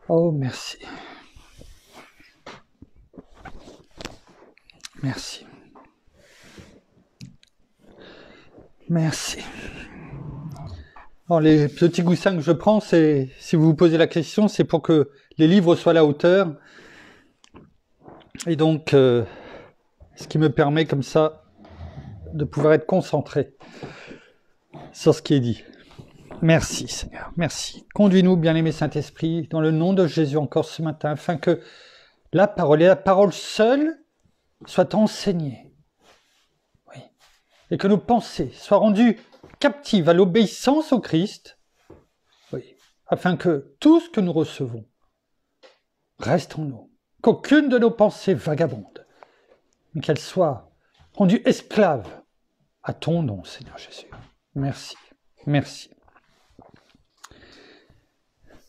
Oh, merci. Merci. Merci. Alors, les petits goussins que je prends, c'est, si vous vous posez la question, c'est pour que les livres soient à la hauteur. Et donc, ce qui me permet comme ça de pouvoir être concentré sur ce qui est dit. Merci Seigneur, merci. Conduis-nous, bien-aimé Saint-Esprit, dans le nom de Jésus encore ce matin, afin que la parole et la parole seule soient enseignées. Oui. Et que nos pensées soient rendues captives à l'obéissance au Christ, oui, afin que tout ce que nous recevons reste en nous, qu'aucune de nos pensées vagabonde, mais qu'elle soit rendue esclave à ton nom, Seigneur Jésus. Merci, merci.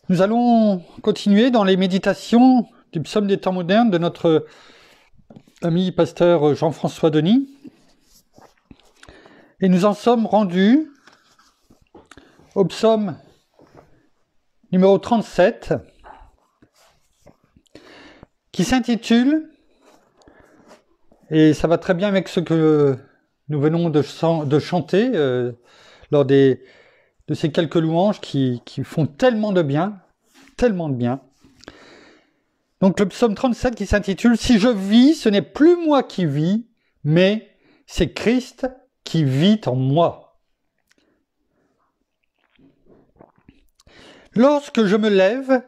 Nous allons continuer dans les méditations du psaume des temps modernes de notre ami pasteur Jean-François Denis. Et nous en sommes rendus au psaume numéro 37, qui s'intitule, et ça va très bien avec ce que nous venons de chanter lors de ces quelques louanges qui font tellement de bien, tellement de bien. Donc le psaume 37 qui s'intitule « Si je vis, ce n'est plus moi qui vis, mais c'est Christ qui vit en moi. Lorsque je me lève,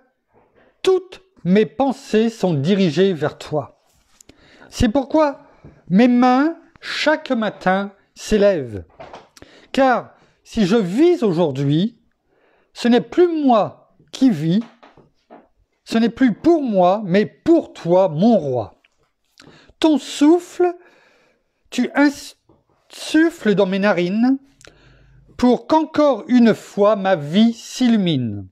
toutes mes pensées sont dirigées vers toi. C'est pourquoi mes mains, chaque matin, s'élèvent. Car si je vis aujourd'hui, ce n'est plus moi qui vis, ce n'est plus pour moi, mais pour toi, mon roi. Ton souffle, tu insuffles dans mes narines, pour qu'encore une fois ma vie s'illumine.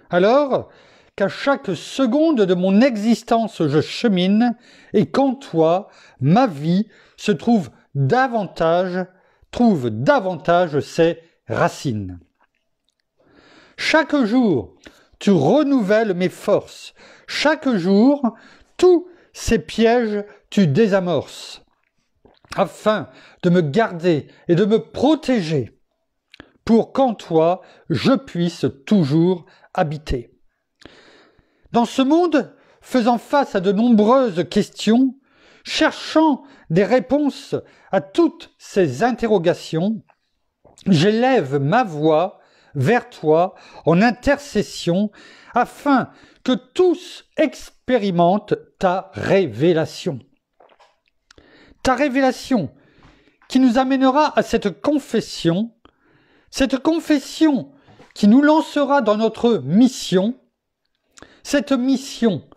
Alors qu'à chaque seconde de mon existence je chemine, et qu'en toi, ma vie se trouve davantage ses racines. Chaque jour, tu renouvelles mes forces. Chaque jour, tous ces pièges tu désamorces, afin de me garder et de me protéger, pour qu'en toi, je puisse toujours habiter. Dans ce monde, faisant face à de nombreuses questions, cherchant des réponses à toutes ces interrogations, j'élève ma voix vers toi en intercession, afin que tous expérimentent ta révélation. Ta révélation qui nous amènera à cette confession qui nous lancera dans notre mission, cette mission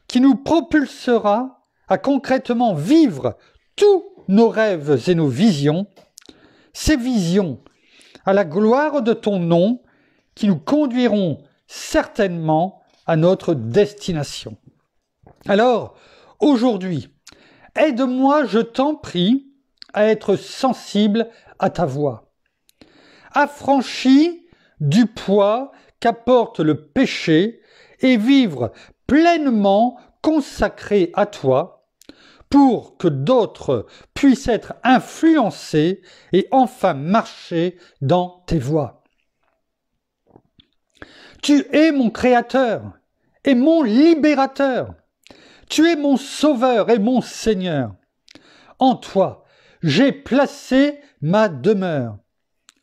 qui nous propulsera à concrètement vivre tous nos rêves et nos visions, ces visions à la gloire de ton nom qui nous conduiront certainement à notre destination. Alors, aujourd'hui, aide-moi, je t'en prie, à être sensible à ta voix, affranchi du poids qu'apporte le péché et vivre pleinement consacré à toi, pour que d'autres puissent être influencés et enfin marcher dans tes voies. Tu es mon Créateur et mon Libérateur. Tu es mon Sauveur et mon Seigneur. En toi, j'ai placé ma demeure.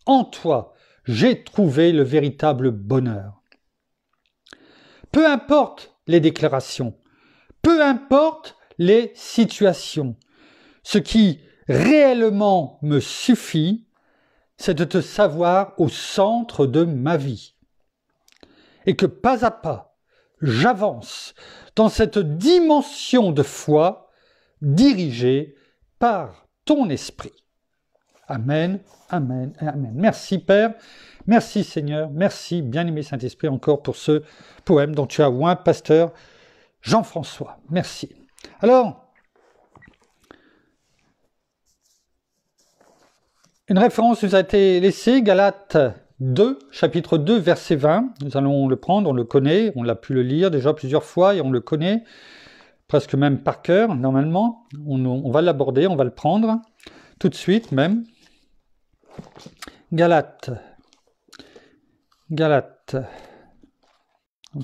En toi, j'ai trouvé le véritable bonheur. Peu importe les déclarations, peu importe les situations, ce qui réellement me suffit, c'est de te savoir au centre de ma vie. Et que pas à pas, j'avance dans cette dimension de foi dirigée par ton esprit. Amen, amen et amen. Merci Père, merci Seigneur, merci bien-aimé Saint-Esprit encore pour ce poème dont tu as oint pasteur Jean-François. Merci. Alors, une référence nous a été laissée, Galates 2, chapitre 2, verset 20. Nous allons le prendre, on le connaît, on l'a pu le lire déjà plusieurs fois et on le connaît, presque même par cœur, normalement. On va l'aborder, on va le prendre, tout de suite même. Galates,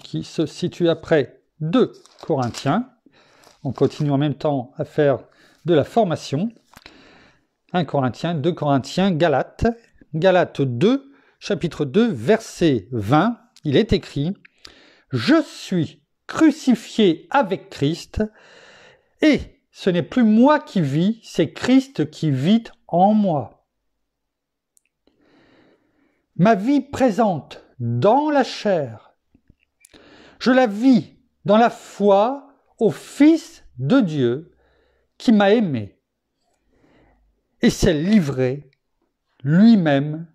qui se situe après 2 Corinthiens. On continue en même temps à faire de la formation. 1 Corinthiens, 2 Corinthiens, Galates 2, chapitre 2, verset 20, il est écrit « Je suis crucifié avec Christ, et ce n'est plus moi qui vis, c'est Christ qui vit en moi. Ma vie présente dans la chair, je la vis dans la foi au Fils de Dieu qui m'a aimé et s'est livré lui-même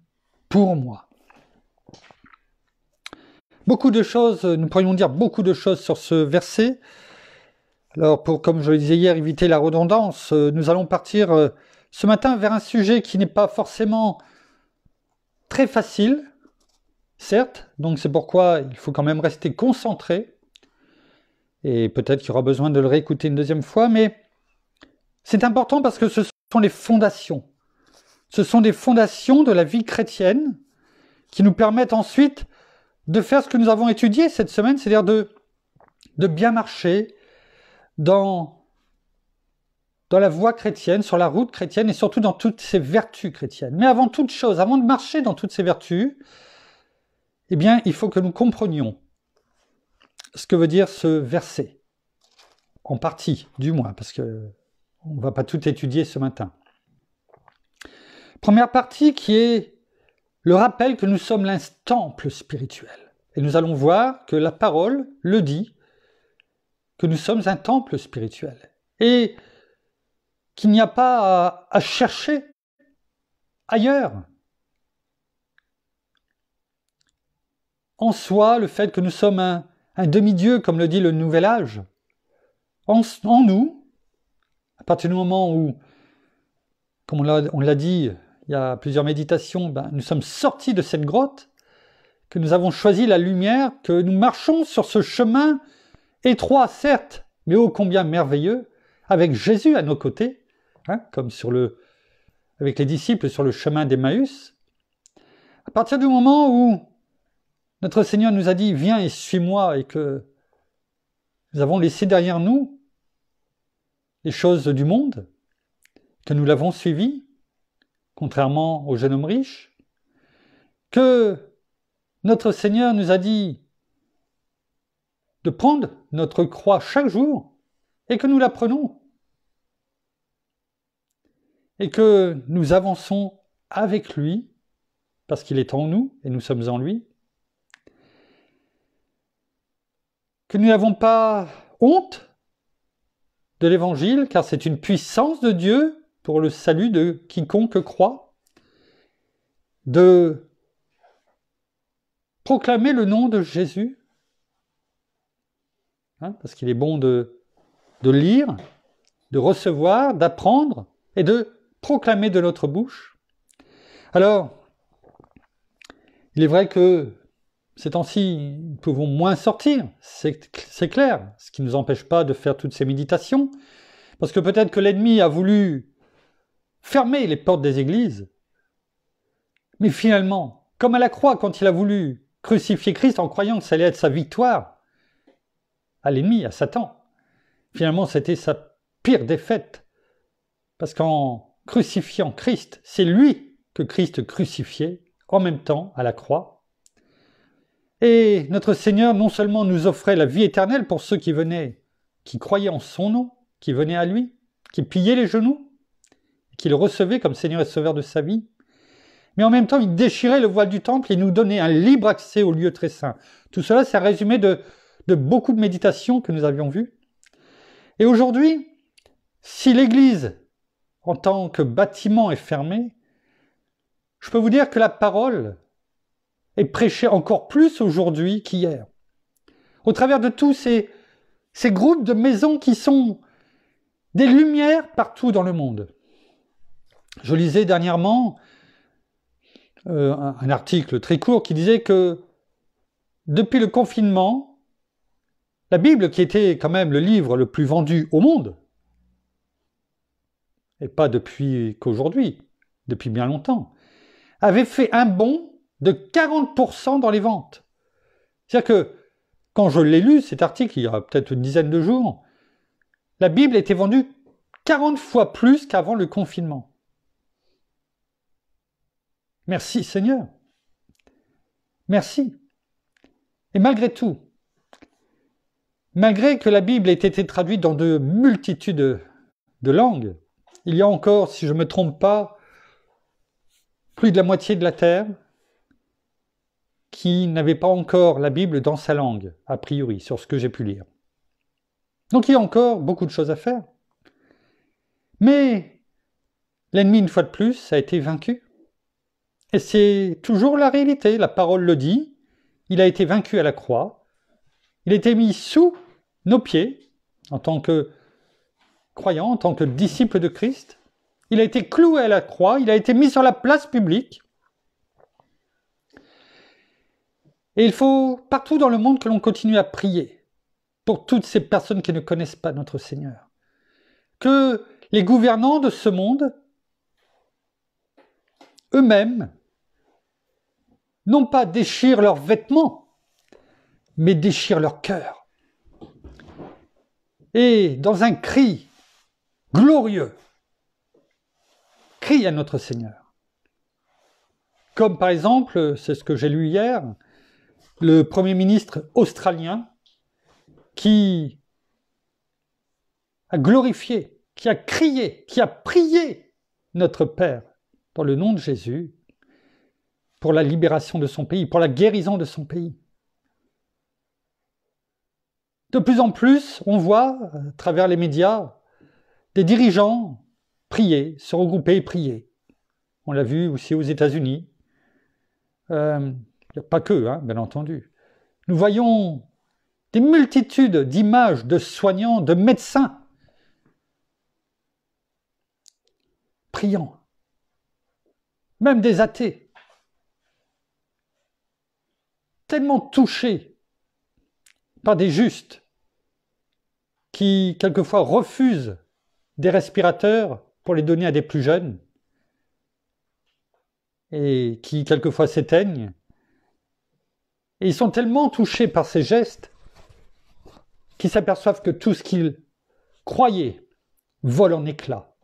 pour moi. » Beaucoup de choses, nous pourrions dire beaucoup de choses sur ce verset. Alors, pour, comme je le disais hier, éviter la redondance, nous allons partir ce matin vers un sujet qui n'est pas forcément très facile, certes, donc c'est pourquoi il faut quand même rester concentré, et peut-être qu'il y aura besoin de le réécouter une deuxième fois, mais c'est important parce que ce sont les fondations. Ce sont des fondations de la vie chrétienne qui nous permettent ensuite de faire ce que nous avons étudié cette semaine, c'est-à-dire de bien marcher dans la voie chrétienne, sur la route chrétienne et surtout dans toutes ces vertus chrétiennes. Mais avant toute chose, avant de marcher dans toutes ces vertus, eh bien, il faut que nous comprenions ce que veut dire ce verset, en partie du moins, parce que on ne va pas tout étudier ce matin. Première partie qui est le rappel que nous sommes un temple spirituel. Et nous allons voir que la parole le dit, que nous sommes un temple spirituel. Et qu'il n'y a pas à chercher ailleurs. En soi, le fait que nous sommes un demi-dieu, comme le dit le Nouvel Âge, en nous, à partir du moment où, comme on l'a dit, il y a plusieurs méditations, nous sommes sortis de cette grotte, que nous avons choisi la lumière, que nous marchons sur ce chemin étroit, certes, mais ô combien merveilleux, avec Jésus à nos côtés, comme avec les disciples sur le chemin d'Emmaüs. À partir du moment où notre Seigneur nous a dit « Viens et suis-moi » et que nous avons laissé derrière nous les choses du monde, que nous l'avons suivi, contrairement au jeune homme riche, que notre Seigneur nous a dit de prendre notre croix chaque jour et que nous la prenons et que nous avançons avec lui parce qu'il est en nous et nous sommes en lui, que nous n'avons pas honte de l'Évangile car c'est une puissance de Dieu pour le salut de quiconque croit, de proclamer le nom de Jésus, parce qu'il est bon de lire, de recevoir, d'apprendre et de proclamer de notre bouche. Alors, il est vrai que ces temps-ci, nous pouvons moins sortir, c'est clair, ce qui ne nous empêche pas de faire toutes ces méditations, parce que peut-être que l'ennemi a voulu fermer les portes des églises, mais finalement, comme à la croix, quand il a voulu crucifier Christ en croyant que ça allait être sa victoire à l'ennemi, à Satan, finalement c'était sa pire défaite, parce qu'en crucifiant Christ, c'est lui que Christ crucifiait en même temps à la croix. Et notre Seigneur non seulement nous offrait la vie éternelle pour ceux qui venaient, qui croyaient en son nom, qui venaient à lui, qui pliaient les genoux, qui le recevaient comme Seigneur et Sauveur de sa vie, mais en même temps, il déchirait le voile du temple et nous donnait un libre accès au lieu très saint. Tout cela, c'est un résumé de beaucoup de méditations que nous avions vues. Et aujourd'hui, si l'Église, en tant que bâtiment, est fermée, je peux vous dire que la parole est prêchée encore plus aujourd'hui qu'hier. Au travers de tous ces groupes de maisons qui sont des lumières partout dans le monde. Je lisais dernièrement un article très court qui disait que depuis le confinement, la Bible, qui était quand même le livre le plus vendu au monde, et pas depuis qu'aujourd'hui, depuis bien longtemps, avait fait un bond de 40% dans les ventes. C'est-à-dire que, quand je l'ai lu, cet article, il y a peut-être une dizaine de jours, la Bible était vendue 40 fois plus qu'avant le confinement. Merci Seigneur. Merci. Et malgré tout, malgré que la Bible ait été traduite dans de multitudes de langues, il y a encore, si je ne me trompe pas, plus de la moitié de la Terre qui n'avait pas encore la Bible dans sa langue, a priori, sur ce que j'ai pu lire. Donc il y a encore beaucoup de choses à faire. Mais l'ennemi, une fois de plus, a été vaincu. Et c'est toujours la réalité, la parole le dit, il a été vaincu à la croix, il a été mis sous nos pieds, en tant que croyant, en tant que disciple de Christ, il a été cloué à la croix, il a été mis sur la place publique. Et il faut partout dans le monde que l'on continue à prier pour toutes ces personnes qui ne connaissent pas notre Seigneur. Que les gouvernants de ce monde, eux-mêmes, non pas déchirent leurs vêtements, mais déchirent leur cœur. Et dans un cri glorieux, crient à notre Seigneur. Comme par exemple, c'est ce que j'ai lu hier, le Premier ministre australien qui a glorifié, qui a crié, qui a prié notre Père dans le nom de Jésus pour la libération de son pays, pour la guérison de son pays. De plus en plus, on voit, à travers les médias, des dirigeants prier, se regrouper et prier. On l'a vu aussi aux États-Unis. Il n'y a pas que, bien entendu. Nous voyons des multitudes d'images de soignants, de médecins priant. Même des athées. Tellement touchés par des justes qui, quelquefois, refusent des respirateurs pour les donner à des plus jeunes et qui, quelquefois, s'éteignent. Et ils sont tellement touchés par ces gestes qu'ils s'aperçoivent que tout ce qu'ils croyaient vole en éclats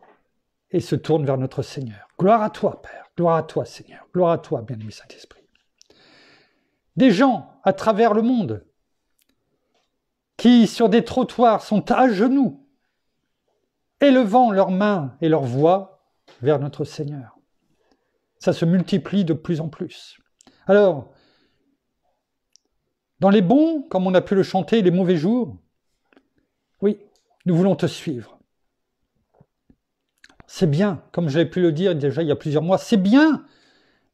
et se tourne vers notre Seigneur. Gloire à toi, Père. Gloire à toi, Seigneur. Gloire à toi, bien-aimé Saint-Esprit. Des gens à travers le monde qui, sur des trottoirs, sont à genoux, élevant leurs mains et leurs voix vers notre Seigneur. Ça se multiplie de plus en plus. Alors, dans les bons, comme on a pu le chanter, les mauvais jours, oui, nous voulons te suivre. C'est bien, comme je l'ai pu le dire déjà il y a plusieurs mois, c'est bien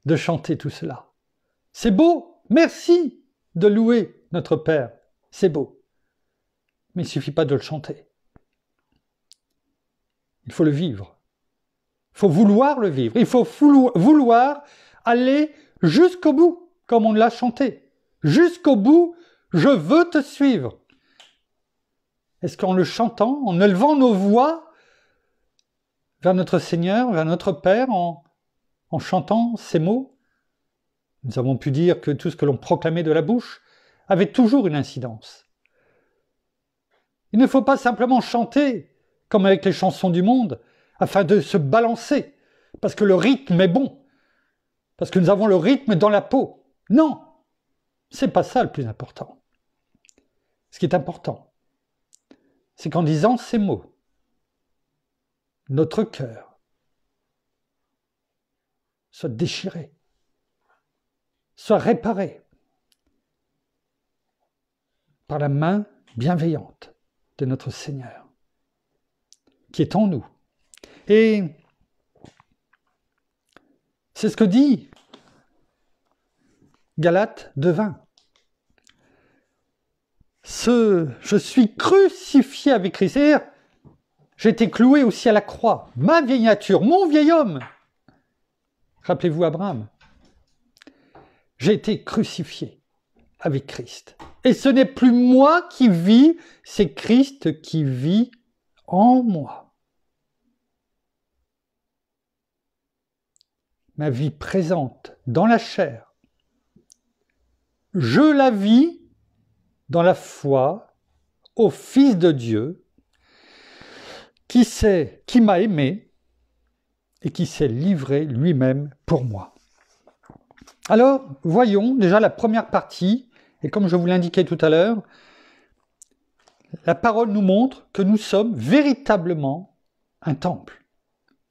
de chanter tout cela. C'est beau. Merci de louer notre Père, c'est beau. Mais il ne suffit pas de le chanter. Il faut le vivre. Il faut vouloir le vivre. Il faut vouloir aller jusqu'au bout, comme on l'a chanté. Jusqu'au bout, je veux te suivre. Est-ce qu'en le chantant, en élevant nos voix vers notre Seigneur, vers notre Père, en chantant ces mots, nous avons pu dire que tout ce que l'on proclamait de la bouche avait toujours une incidence. Il ne faut pas simplement chanter, comme avec les chansons du monde, afin de se balancer, parce que le rythme est bon, parce que nous avons le rythme dans la peau. Non, c'est pas ça le plus important. Ce qui est important, c'est qu'en disant ces mots, notre cœur soit déchiré, soit réparé par la main bienveillante de notre Seigneur, qui est en nous. Et c'est ce que dit Galates 2:20. Je suis crucifié avec Christ. C'est-à-dire, j'ai été cloué aussi à la croix. Ma vieille nature, mon vieil homme. Rappelez-vous Abraham. J'ai été crucifié avec Christ. Et ce n'est plus moi qui vis, c'est Christ qui vit en moi. Ma vie présente dans la chair, je la vis dans la foi au Fils de Dieu qui m'a aimé et qui s'est livré lui-même pour moi. Alors, voyons déjà la première partie, et comme je vous l'indiquais tout à l'heure, la parole nous montre que nous sommes véritablement un temple.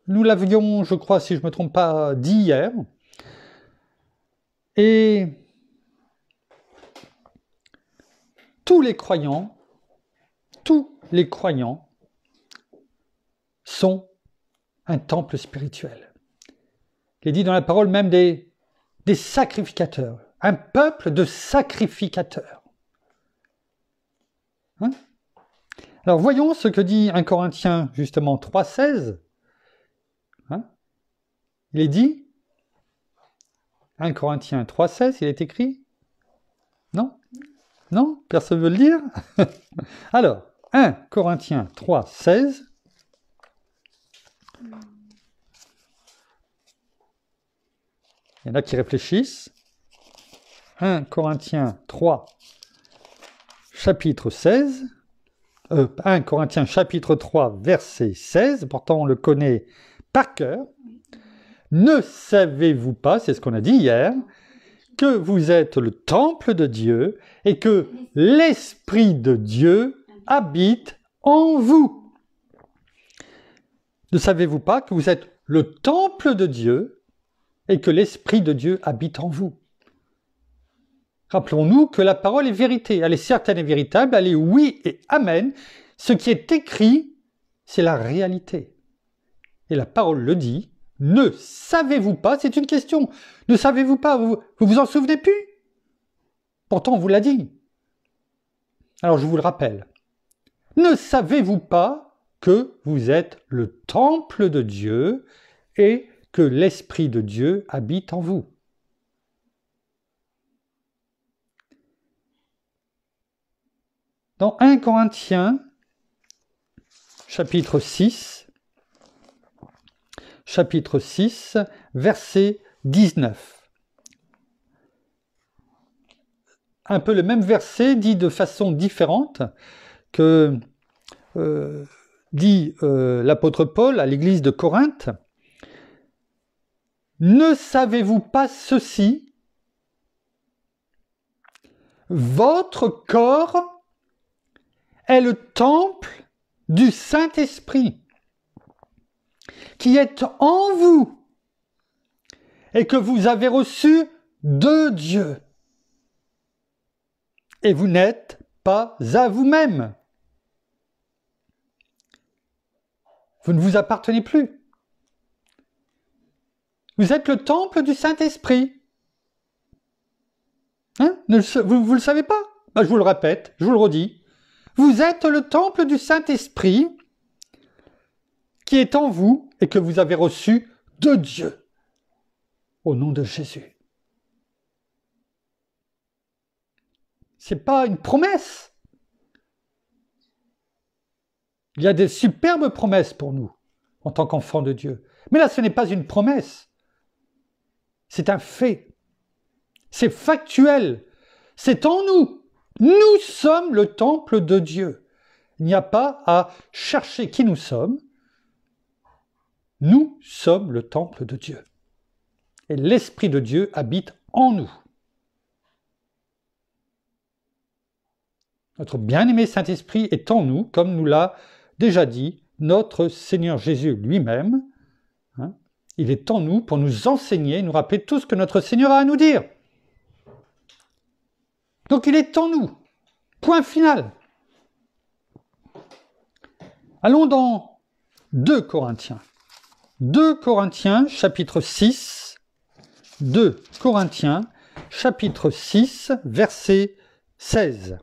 Nous l'avions, je crois, si je ne me trompe pas, dit hier. Et tous les croyants sont un temple spirituel. Il est dit dans la parole même des sacrificateurs, un peuple de sacrificateurs. Hein? Alors voyons ce que dit 1 Corinthiens justement 3,16. Hein? Il est dit, 1 Corinthiens 3,16, il est écrit? Non? Non? Personne ne veut le dire? Alors, 1 Corinthiens 3,16. Il y en a qui réfléchissent. 1 Corinthiens 3, chapitre 16. 1 Corinthiens chapitre 3, verset 16. Pourtant, on le connaît par cœur. Ne savez-vous pas, c'est ce qu'on a dit hier, que vous êtes le temple de Dieu et que l'Esprit de Dieu habite en vous? Ne savez-vous pas que vous êtes le temple de Dieu et que l'Esprit de Dieu habite en vous? Rappelons-nous que la parole est vérité, elle est certaine et véritable, elle est oui et amen. Ce qui est écrit, c'est la réalité. Et la parole le dit, ne savez-vous pas, c'est une question, ne savez-vous pas, vous en souvenez plus? Pourtant on vous l'a dit. Alors je vous le rappelle, ne savez-vous pas que vous êtes le temple de Dieu et que l'Esprit de Dieu habite en vous? Dans 1 Corinthiens, chapitre 6, verset 19. Un peu le même verset dit de façon différente que dit l'apôtre Paul à l'église de Corinthe. Ne savez-vous pas ceci? Votre corps est le temple du Saint-Esprit qui est en vous et que vous avez reçu de Dieu. Et vous n'êtes pas à vous-même. Vous ne vous appartenez plus. Vous êtes le temple du Saint-Esprit. Hein? Vous ne le savez pas? Je vous le répète, je vous le redis. Vous êtes le temple du Saint-Esprit qui est en vous et que vous avez reçu de Dieu au nom de Jésus. Ce n'est pas une promesse. Il y a des superbes promesses pour nous en tant qu'enfants de Dieu. Mais là, ce n'est pas une promesse. C'est un fait. C'est factuel. C'est en nous. Nous sommes le temple de Dieu. Il n'y a pas à chercher qui nous sommes. Nous sommes le temple de Dieu. Et l'Esprit de Dieu habite en nous. Notre bien-aimé Saint-Esprit est en nous, comme nous l'a déjà dit notre Seigneur Jésus lui-même. Il est en nous pour nous enseigner, nous rappeler tout ce que notre Seigneur a à nous dire. Donc il est en nous. Point final. Allons dans 2 Corinthiens. 2 Corinthiens, chapitre 6. 2 Corinthiens, chapitre 6, verset 16.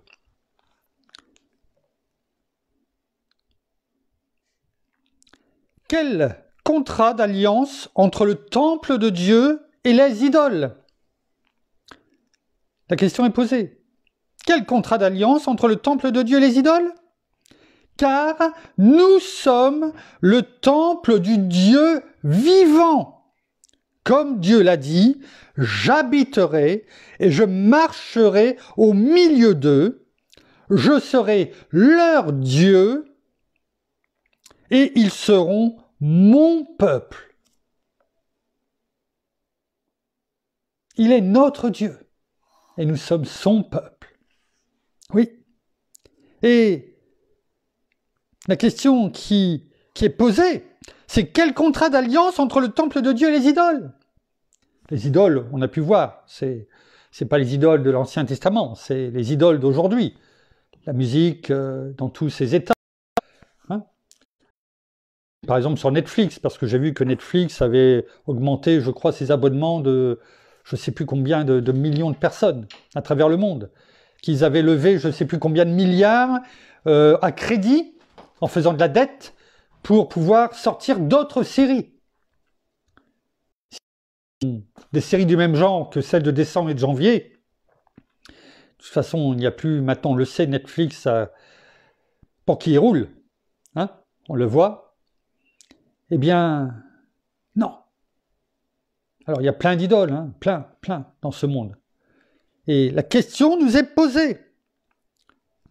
Quel contrat d'alliance entre le temple de Dieu et les idoles? La question est posée. Quel contrat d'alliance entre le temple de Dieu et les idoles? Car nous sommes le temple du Dieu vivant. Comme Dieu l'a dit, j'habiterai et je marcherai au milieu d'eux, je serai leur Dieu et ils seront mon peuple. Il est notre Dieu et nous sommes son peuple. Oui. Et la question qui est posée, c'est quel contrat d'alliance entre le temple de Dieu et les idoles? Les idoles, on a pu voir, c'est pas les idoles de l'Ancien Testament, c'est les idoles d'aujourd'hui. La musique dans tous ses états. Hein, par exemple sur Netflix, parce que j'ai vu que Netflix avait augmenté, je crois, ses abonnements de je ne sais plus combien de millions de personnes à travers le monde, qu'ils avaient levé je ne sais plus combien de milliards à crédit en faisant de la dette pour pouvoir sortir d'autres séries. Des séries du même genre que celles de décembre et de janvier. De toute façon, il n'y a plus, maintenant on le sait, Netflix pour qui il roule. Hein, on le voit. Eh bien, non. Alors il y a plein d'idoles, hein, plein dans ce monde. Et la question nous est posée.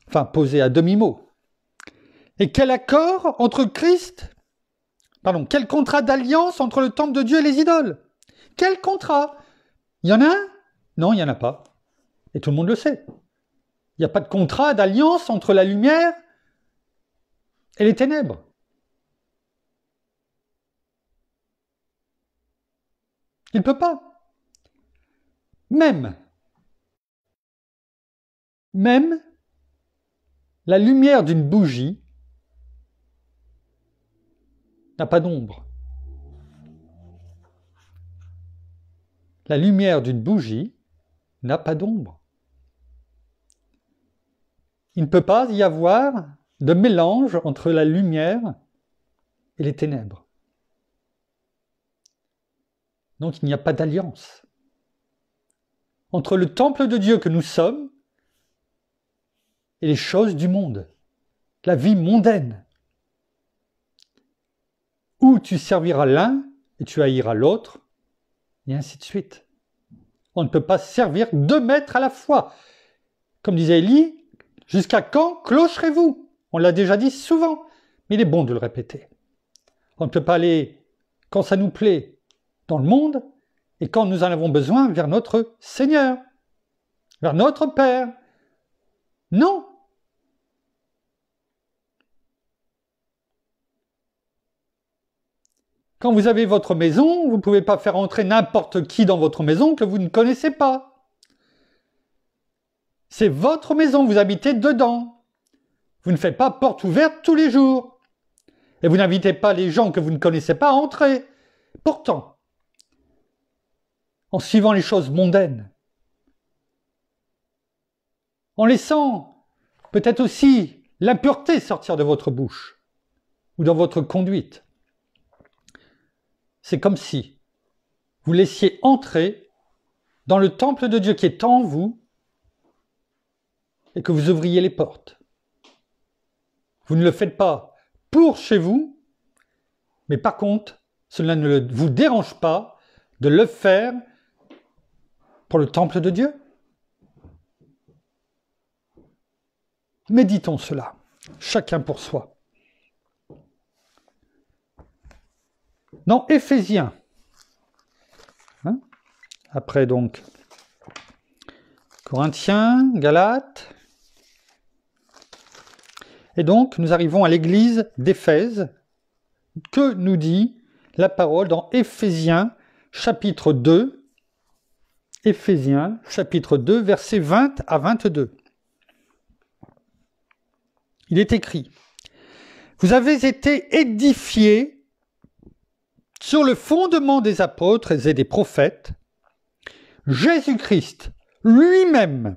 Enfin, posée à demi-mot. Et quel accord entre Christ, quel contrat d'alliance entre le temple de Dieu et les idoles? Quel contrat? Il y en a un? Non, il n'y en a pas. Et tout le monde le sait. Il n'y a pas de contrat d'alliance entre la lumière et les ténèbres. Il ne peut pas. Même la lumière d'une bougie n'a pas d'ombre. La lumière d'une bougie n'a pas d'ombre. Il ne peut pas y avoir de mélange entre la lumière et les ténèbres. Donc il n'y a pas d'alliance entre le temple de Dieu que nous sommes et les choses du monde, la vie mondaine, où tu serviras l'un et tu haïras l'autre, et ainsi de suite. On ne peut pas servir 2 maîtres à la fois. Comme disait Élie, jusqu'à quand clocherez-vous? On l'a déjà dit souvent, mais il est bon de le répéter. On ne peut pas aller, quand ça nous plaît, dans le monde, et quand nous en avons besoin, vers notre Seigneur, vers notre Père. Non. Quand vous avez votre maison, vous ne pouvez pas faire entrer n'importe qui dans votre maison que vous ne connaissez pas. C'est votre maison, vous habitez dedans. Vous ne faites pas porte ouverte tous les jours. Et vous n'invitez pas les gens que vous ne connaissez pas à entrer. Pourtant, en suivant les choses mondaines, en laissant peut-être aussi l'impureté sortir de votre bouche ou dans votre conduite, c'est comme si vous laissiez entrer dans le temple de Dieu qui est en vous et que vous ouvriez les portes. Vous ne le faites pas pour chez vous, mais par contre, cela ne vous dérange pas de le faire pour le temple de Dieu. Méditons cela, chacun pour soi. Dans Éphésiens, après donc Corinthiens, Galates, et donc nous arrivons à l'église d'Éphèse, que nous dit la parole dans Éphésiens chapitre 2, Éphésiens chapitre 2, versets 20 à 22. Il est écrit: vous avez été édifiés sur le fondement des apôtres et des prophètes, Jésus-Christ lui-même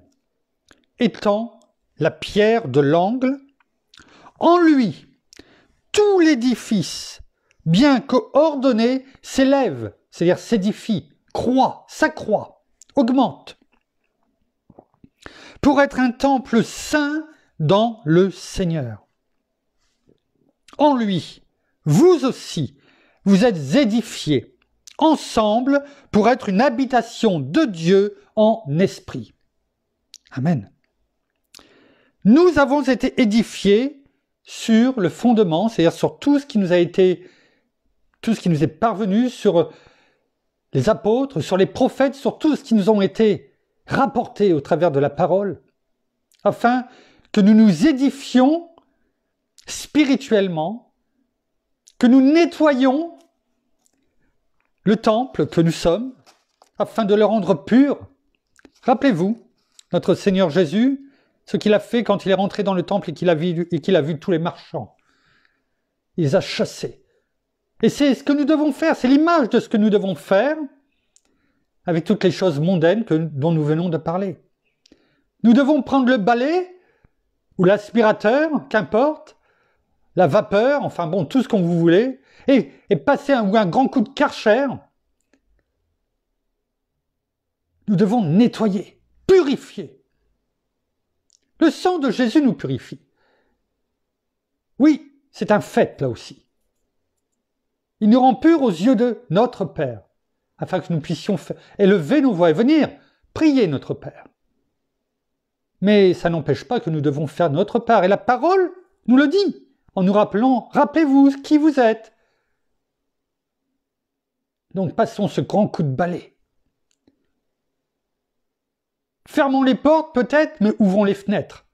étant la pierre de l'angle. En lui, tout l'édifice, bien coordonné, s'élève, c'est-à-dire s'édifie, croît, s'accroît, augmente. pour être un temple saint dans le Seigneur. En lui, vous aussi, vous êtes édifiés ensemble pour être une habitation de Dieu en esprit. Amen. Nous avons été édifiés sur le fondement, c'est-à-dire sur tout ce qui nous est parvenu, sur les apôtres, sur les prophètes, sur tout ce qui nous ont été rapportés au travers de la parole, afin que nous nous édifions spirituellement, que nous nettoyions le temple que nous sommes, afin de le rendre pur. Rappelez-vous, notre Seigneur Jésus, ce qu'il a fait quand il est rentré dans le temple et qu'il a vu tous les marchands. Il les a chassés. Et c'est ce que nous devons faire, c'est l'image de ce que nous devons faire avec toutes les choses mondaines dont nous venons de parler. Nous devons prendre le balai ou l'aspirateur, qu'importe, la vapeur, enfin bon, tout ce qu'on vous voulez, et passer un grand coup de Karcher. Nous devons nettoyer, purifier. Le sang de Jésus nous purifie. Oui, c'est un fait là aussi. Il nous rend purs aux yeux de notre Père, afin que nous puissions élever nos voix et venir prier notre Père. Mais ça n'empêche pas que nous devons faire notre part. Et la parole nous le dit, en nous rappelant, rappelez-vous qui vous êtes. Donc passons ce grand coup de balai. Fermons les portes peut-être, mais ouvrons les fenêtres,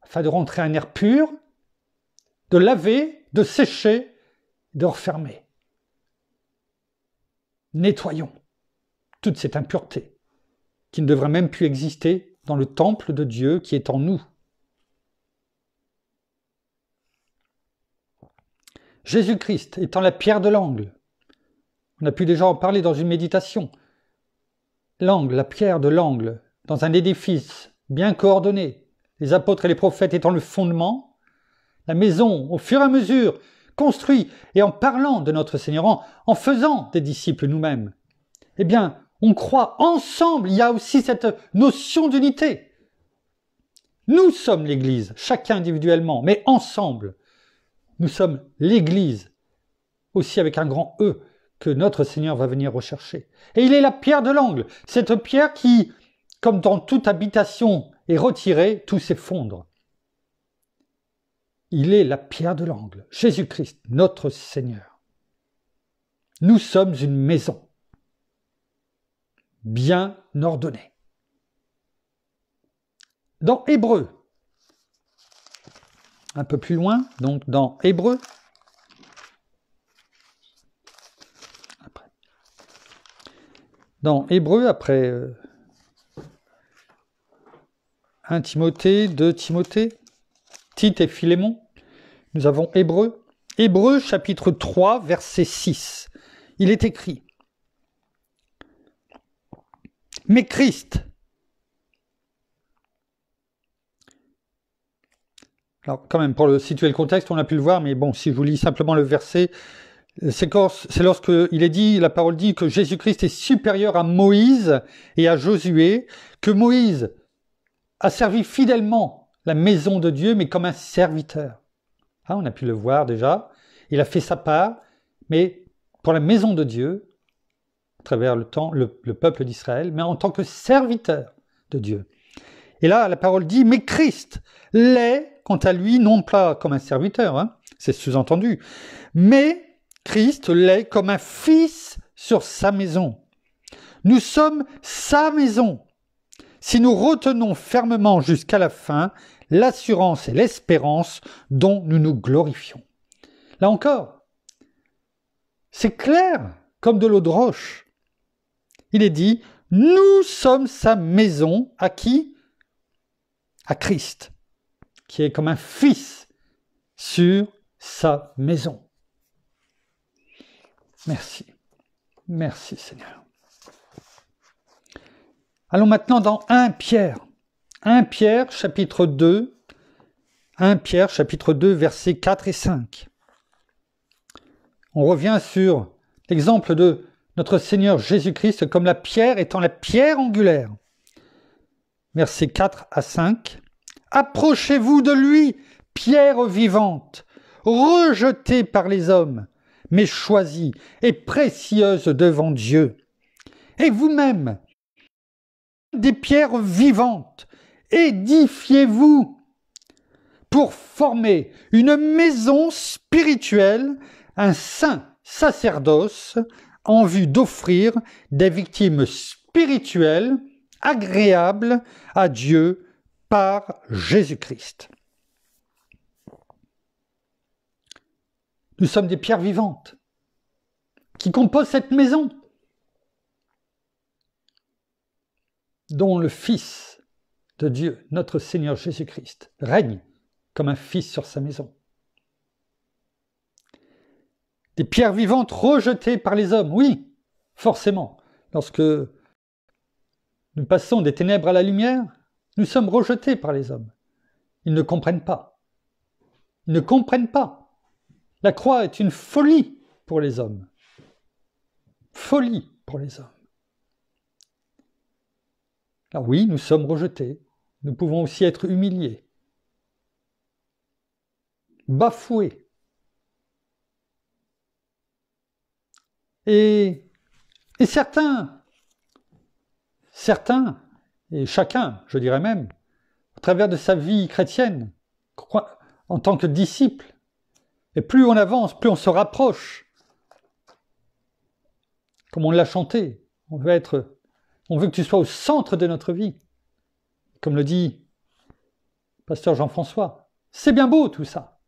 afin de rentrer un air pur, de laver, de sécher, de refermer. Nettoyons toute cette impureté qui ne devrait même plus exister dans le temple de Dieu qui est en nous. Jésus-Christ étant la pierre de l'angle, on a pu déjà en parler dans une méditation. L'angle, la pierre de l'angle, dans un édifice bien coordonné, les apôtres et les prophètes étant le fondement, la maison, au fur et à mesure, construite, et en parlant de notre Seigneur, en faisant des disciples nous-mêmes, eh bien, on croit ensemble, il y a aussi cette notion d'unité. Nous sommes l'Église, chacun individuellement, mais ensemble, nous sommes l'Église, aussi avec un grand E, que notre Seigneur va venir rechercher. Et il est la pierre de l'angle, cette pierre qui, comme dans toute habitation, est retirée, tout s'effondre. Il est la pierre de l'angle, Jésus-Christ, notre Seigneur. Nous sommes une maison, bien ordonnée. Dans Hébreux, un peu plus loin, donc dans Hébreux, après 1 Timothée, 2 Timothée, Tite et Philémon, nous avons Hébreux. Hébreux chapitre 3, verset 6. Il est écrit « Mais Christ » Alors quand même, pour situer le contexte, on a pu le voir, mais bon, si je vous lis simplement le verset, c'est lorsque il est dit, la parole dit que Jésus-Christ est supérieur à Moïse et à Josué, que Moïse a servi fidèlement la maison de Dieu, mais comme un serviteur. Hein, on a pu le voir déjà. Il a fait sa part, mais pour la maison de Dieu, à travers le peuple d'Israël, mais en tant que serviteur de Dieu. Et là, la parole dit, mais Christ l'est, quant à lui, non pas comme un serviteur, hein, c'est sous-entendu, mais Christ l'est comme un fils sur sa maison. Nous sommes sa maison. Si nous retenons fermement jusqu'à la fin l'assurance et l'espérance dont nous nous glorifions. Là encore, c'est clair comme de l'eau de roche. Il est dit, nous sommes sa maison, à qui ? À Christ, qui est comme un fils sur sa maison. Merci. Merci Seigneur. Allons maintenant dans 1 Pierre. 1 Pierre chapitre 2. 1 Pierre chapitre 2 versets 4 et 5. On revient sur l'exemple de notre Seigneur Jésus-Christ comme la pierre étant la pierre angulaire. versets 4 à 5. « Approchez-vous de lui, pierre vivante, rejetée par les hommes, mais choisie et précieuse devant Dieu. Et vous-même, des pierres vivantes, édifiez-vous pour former une maison spirituelle, un saint sacerdoce, en vue d'offrir des victimes spirituelles agréables à Dieu par Jésus-Christ. » Nous sommes des pierres vivantes qui composent cette maison dont le Fils de Dieu, notre Seigneur Jésus-Christ, règne comme un fils sur sa maison. Des pierres vivantes rejetées par les hommes, oui, forcément. Lorsque nous passons des ténèbres à la lumière, nous sommes rejetés par les hommes. Ils ne comprennent pas. Ils ne comprennent pas. La croix est une folie pour les hommes. Folie pour les hommes. Alors oui, nous sommes rejetés. Nous pouvons aussi être humiliés, bafoués. Et certains, et chacun, je dirais même, à travers de sa vie chrétienne, en tant que disciple, et plus on avance, plus on se rapproche. Comme on l'a chanté, on veut que tu sois au centre de notre vie. Comme le dit pasteur Jean-François. C'est bien beau tout ça.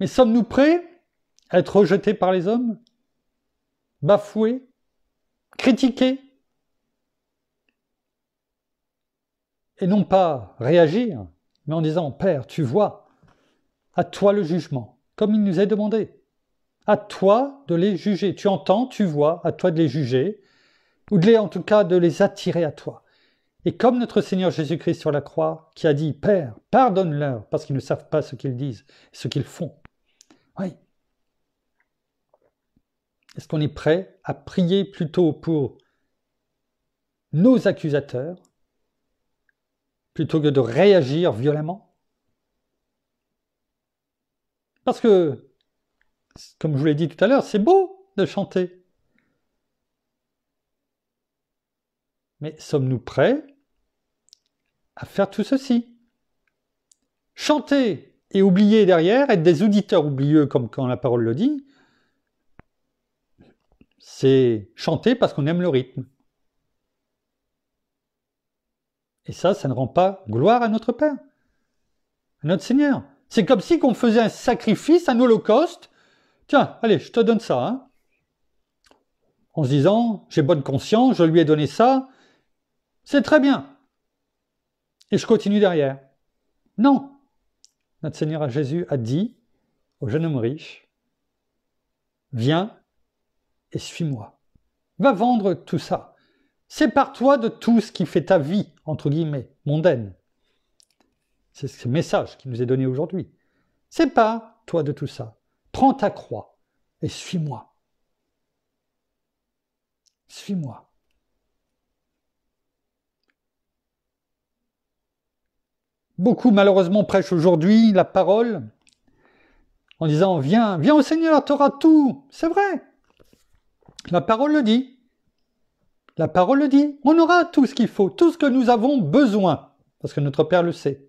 Mais sommes-nous prêts à être rejetés par les hommes, bafoués, critiqués, et non pas réagir, mais en disant « Père, tu vois, à toi le jugement, comme il nous est demandé. À toi de les juger. Tu entends, tu vois, à toi de les juger, ou en tout cas de les attirer à toi. » Et comme notre Seigneur Jésus-Christ sur la croix, qui a dit « Père, pardonne-leur, parce qu'ils ne savent pas ce qu'ils disent, ce qu'ils font. » Oui. Est-ce qu'on est prêt à prier plutôt pour nos accusateurs, plutôt que de réagir violemment? Parce que, comme je vous l'ai dit tout à l'heure, c'est beau de chanter. Mais sommes-nous prêts à faire tout ceci? Chanter et oublier derrière, être des auditeurs oublieux comme quand la parole le dit, c'est chanter parce qu'on aime le rythme. Et ça ne rend pas gloire à notre Père, à notre Seigneur. C'est comme si on faisait un sacrifice, un holocauste. Tiens, allez, je te donne ça. Hein. En se disant, j'ai bonne conscience, je lui ai donné ça, c'est très bien. Et je continue derrière. Non. Notre Seigneur Jésus a dit au jeune homme riche, viens et suis-moi. Va vendre tout ça. Sépare-toi de tout ce qui fait ta vie, entre guillemets, mondaine. C'est ce message qui nous est donné aujourd'hui. Sépare-toi de tout ça. Prends ta croix et suis-moi. Suis-moi. Beaucoup, malheureusement, prêchent aujourd'hui la parole en disant « Viens au Seigneur, tu auras tout. » C'est vrai. La parole le dit. La parole le dit. On aura tout ce qu'il faut, tout ce que nous avons besoin, parce que notre Père le sait.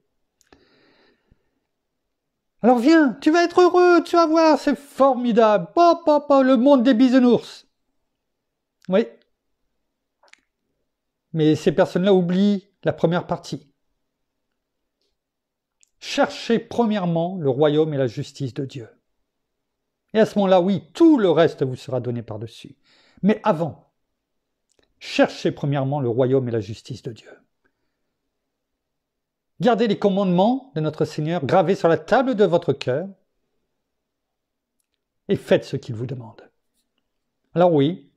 Alors viens, tu vas être heureux, tu vas voir, c'est formidable. Le monde des bisounours. Oui. Mais ces personnes-là oublient la première partie. Cherchez premièrement le royaume et la justice de Dieu. Et à ce moment-là, oui, tout le reste vous sera donné par-dessus. Mais avant, cherchez premièrement le royaume et la justice de Dieu. Gardez les commandements de notre Seigneur gravés sur la table de votre cœur et faites ce qu'il vous demande. Alors oui,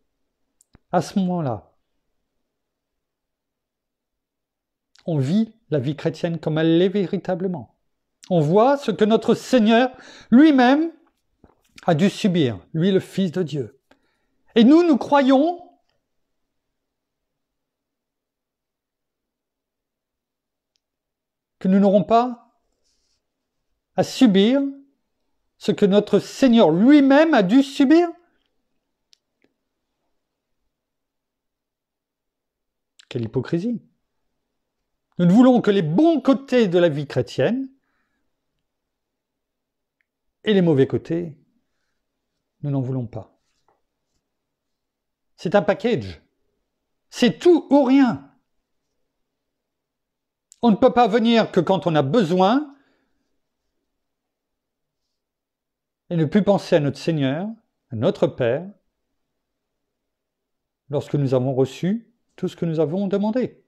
à ce moment-là, on vit la vie chrétienne comme elle l'est véritablement. On voit ce que notre Seigneur lui-même a dû subir, lui le Fils de Dieu. Et nous croyons que nous n'aurons pas à subir ce que notre Seigneur lui-même a dû subir? Quelle hypocrisie! Nous ne voulons que les bons côtés de la vie chrétienne et les mauvais côtés, nous n'en voulons pas. C'est un package. C'est tout ou rien. On ne peut pas venir que quand on a besoin et ne plus penser à notre Seigneur, à notre Père, lorsque nous avons reçu tout ce que nous avons demandé.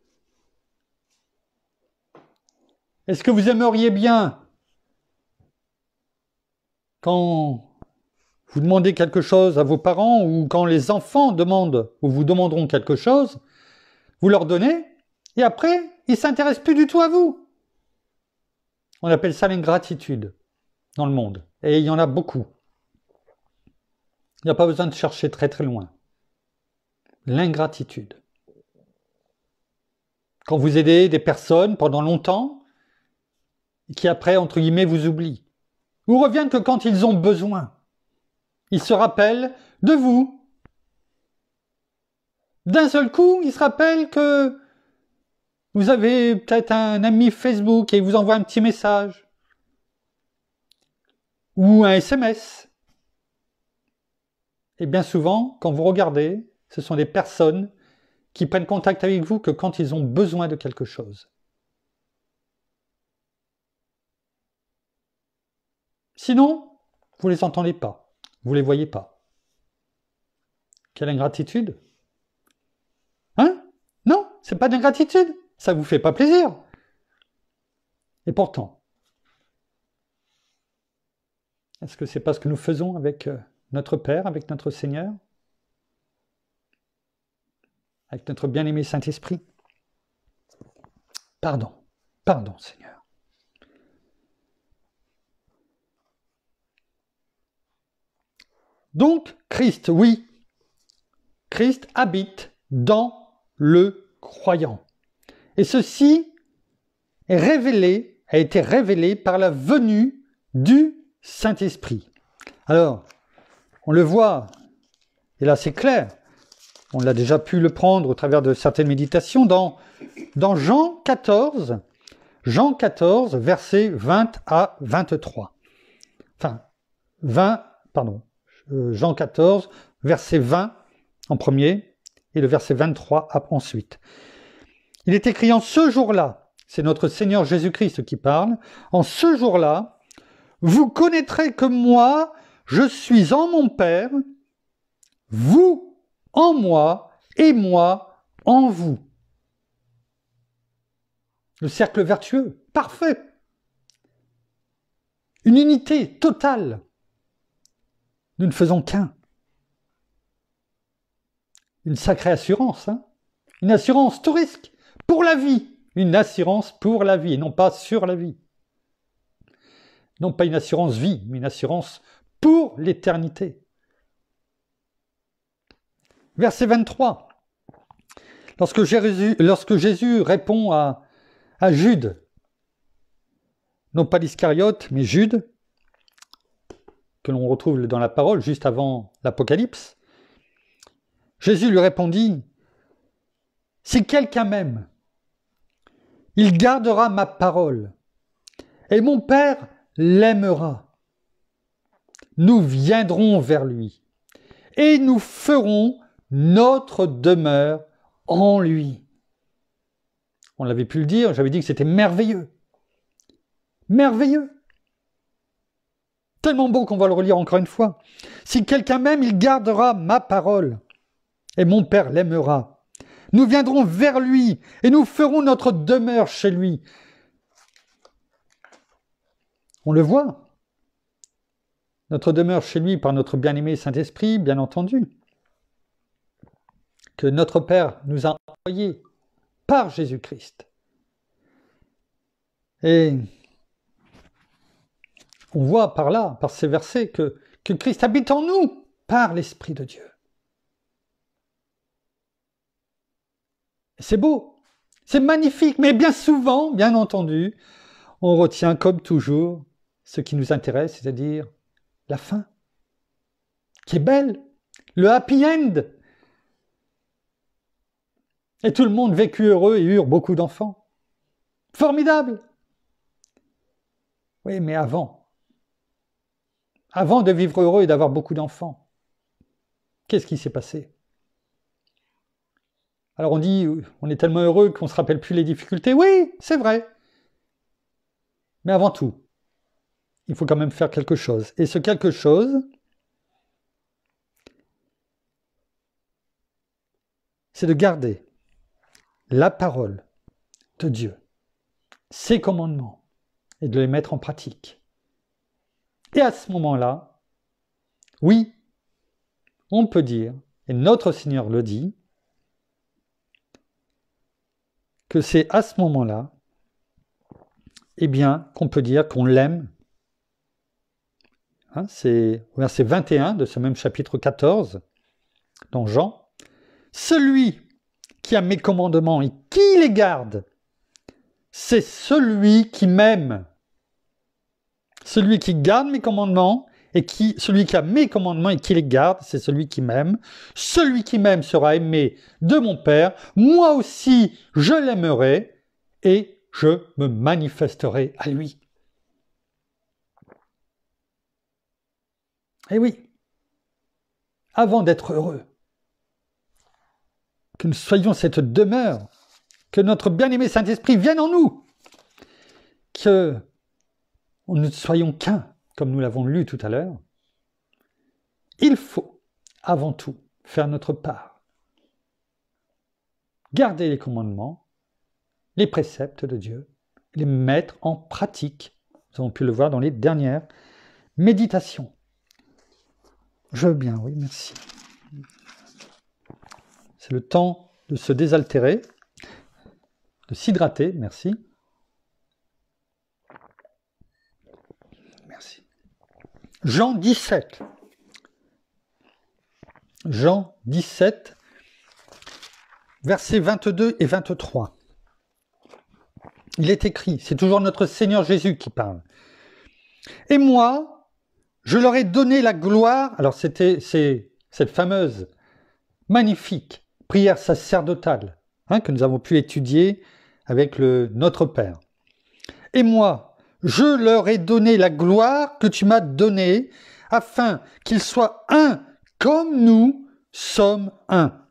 Est-ce que vous aimeriez bien, quand vous demandez quelque chose à vos parents ou quand les enfants demandent ou vous demanderont quelque chose, vous leur donnez et après, ils ne s'intéressent plus du tout à vous? On appelle ça l'ingratitude dans le monde. Et il y en a beaucoup. Il n'y a pas besoin de chercher très très loin. L'ingratitude. Quand vous aidez des personnes pendant longtemps, qui après, entre guillemets, vous oublient, ou reviennent que quand ils ont besoin, ils se rappellent de vous. D'un seul coup, ils se rappellent que vous avez peut-être un ami Facebook et il vous envoie un petit message, ou un SMS. Et bien souvent, quand vous regardez, ce sont des personnes qui prennent contact avec vous que quand ils ont besoin de quelque chose. Sinon, vous ne les entendez pas, vous ne les voyez pas. Quelle ingratitude! Hein? Non, c'est pas d'ingratitude, ça vous fait pas plaisir. Et pourtant, est-ce que c'est pas ce que nous faisons avec notre Père, avec notre Seigneur, avec notre bien-aimé Saint-Esprit? Pardon, pardon Seigneur. Donc, Christ, oui, Christ habite dans le croyant. Et ceci est révélé, a été révélé par la venue du Saint-Esprit. Alors, on le voit, et là c'est clair, on l'a déjà pu le prendre au travers de certaines méditations, dans Jean 14, versets 20 à 23. Enfin, Jean 14, verset 20 en premier, et le verset 23 ensuite. Il est écrit en ce jour-là, c'est notre Seigneur Jésus-Christ qui parle, en ce jour-là, vous connaîtrez que moi, je suis en mon Père, vous en moi, et moi en vous. Le cercle vertueux, parfait. Une unité totale. Nous ne faisons qu'un. Une sacrée assurance, hein? Une assurance tout risque pour la vie. Une assurance pour la vie, et non pas sur la vie. Non pas une assurance vie, mais une assurance pour l'éternité. Verset 23. Lorsque Jésus répond à Jude, non pas l'Iscariote, mais Jude, que l'on retrouve dans la parole juste avant l'Apocalypse, Jésus lui répondit, « Si quelqu'un m'aime, il gardera ma parole, et mon Père l'aimera. Nous viendrons vers lui, et nous ferons notre demeure en lui. » On l'avait pu le dire, j'avais dit que c'était merveilleux. Merveilleux. Tellement beau qu'on va le relire encore une fois. « Si quelqu'un m'aime, il gardera ma parole, et mon Père l'aimera. Nous viendrons vers lui, et nous ferons notre demeure chez lui. » On le voit. Notre demeure chez lui par notre bien-aimé Saint-Esprit, bien entendu, que notre Père nous a envoyé par Jésus-Christ. Et on voit par là, par ces versets, que Christ habite en nous par l'Esprit de Dieu. C'est beau, c'est magnifique, mais bien souvent, bien entendu, on retient comme toujours ce qui nous intéresse, c'est-à-dire la fin, qui est belle, le happy end. Et tout le monde vécut heureux et eurent beaucoup d'enfants. Formidable! Oui, mais avant de vivre heureux et d'avoir beaucoup d'enfants, qu'est-ce qui s'est passé? Alors on dit, on est tellement heureux qu'on ne se rappelle plus les difficultés. Oui, c'est vrai. Mais avant tout, il faut quand même faire quelque chose. Et ce quelque chose, c'est de garder la parole de Dieu, ses commandements, et de les mettre en pratique. Et à ce moment-là, oui, on peut dire, et notre Seigneur le dit, que c'est à ce moment-là, eh bien, qu'on peut dire qu'on l'aime. Hein, c'est au verset 21 de ce même chapitre 14, dans Jean. Celui qui a mes commandements et qui les garde, c'est celui qui m'aime. Celui qui garde mes commandements celui qui a mes commandements et qui les garde, c'est celui qui m'aime. Celui qui m'aime sera aimé de mon Père. Moi aussi, je l'aimerai et je me manifesterai à lui. Eh oui, avant d'être heureux, que nous soyons cette demeure, que notre bien-aimé Saint-Esprit vienne en nous, que nous ne soyons qu'un, comme nous l'avons lu tout à l'heure, il faut, avant tout, faire notre part. Garder les commandements, les préceptes de Dieu, les mettre en pratique. Nous avons pu le voir dans les dernières méditations. Je veux bien, oui, merci. C'est le temps de se désaltérer, de s'hydrater, merci. Merci. Jean 17. Jean 17, versets 22 et 23. Il est écrit, c'est toujours notre Seigneur Jésus qui parle. Et moi, je leur ai donné la gloire. Alors c'est cette fameuse, magnifique prière sacerdotale que nous avons pu étudier avec Notre Père. Et moi, je leur ai donné la gloire que tu m'as donnée, afin qu'ils soient un comme nous sommes un.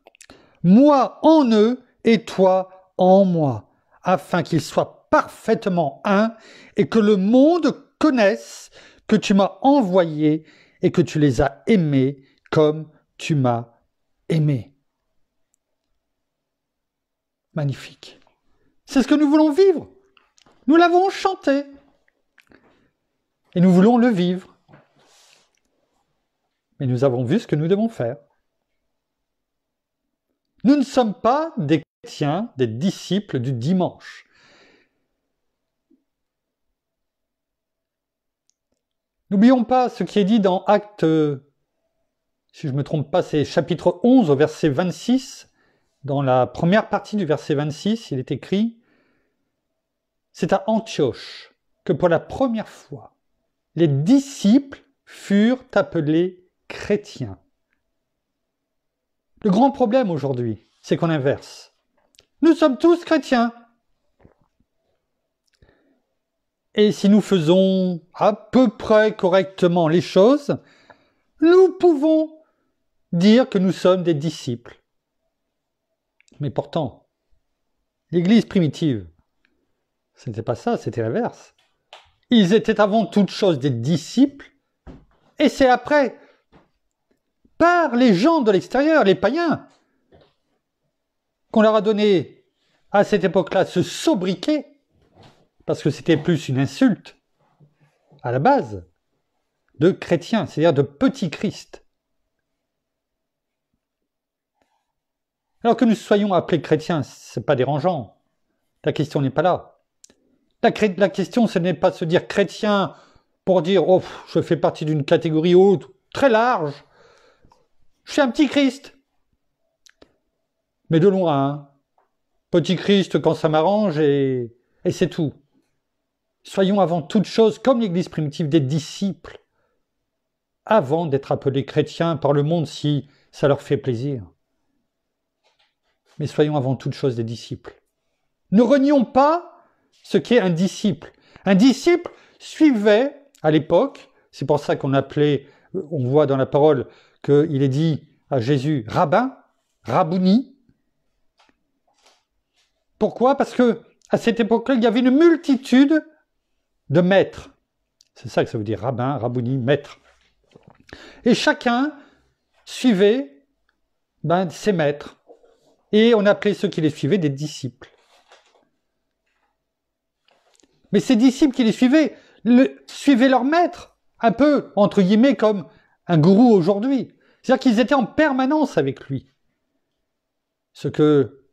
Moi en eux et toi en moi, afin qu'ils soient parfaitement un et que le monde connaisse que tu m'as envoyé et que tu les as aimés comme tu m'as aimé. Magnifique. C'est ce que nous voulons vivre. Nous l'avons chanté. Et nous voulons le vivre. Mais nous avons vu ce que nous devons faire. Nous ne sommes pas des chrétiens, des disciples du dimanche. N'oublions pas ce qui est dit dans Actes, si je ne me trompe pas, c'est chapitre 11 au verset 26. Dans la première partie du verset 26, il est écrit « C'est à Antioche que pour la première fois, les disciples furent appelés chrétiens. » Le grand problème aujourd'hui, c'est qu'on inverse. Nous sommes tous chrétiens. Et si nous faisons à peu près correctement les choses, nous pouvons dire que nous sommes des disciples. Mais pourtant, l'Église primitive, ce n'était pas ça, c'était l'inverse. Ils étaient avant toute chose des disciples, et c'est après, par les gens de l'extérieur, les païens, qu'on leur a donné à cette époque-là ce sobriquet, parce que c'était plus une insulte, à la base, de chrétiens, c'est-à-dire de petits Christ. Alors que nous soyons appelés chrétiens, ce n'est pas dérangeant. La question n'est pas là. La question, ce n'est pas de se dire chrétien pour dire « Oh, je fais partie d'une catégorie haute, très large. Je suis un petit Christ. » Mais de loin, petit Christ quand ça m'arrange et c'est tout. Soyons avant toute chose, comme l'Église primitive, des disciples, avant d'être appelés chrétiens par le monde si ça leur fait plaisir. Mais soyons avant toute chose des disciples. Ne renions pas ce qu'est un disciple. Un disciple suivait, à l'époque, c'est pour ça qu'on appelait, on voit dans la parole qu'il est dit à Jésus, rabbin, rabouni. Pourquoi? Parce que à cette époque-là, il y avait une multitude de maîtres. C'est ça que ça veut dire, rabbin, rabouni, maître. Et chacun suivait ses maîtres. Et on appelait ceux qui les suivaient des disciples. Mais ces disciples qui les suivaient leur maître, un peu, entre guillemets, comme un gourou aujourd'hui. C'est-à-dire qu'ils étaient en permanence avec lui. Ce que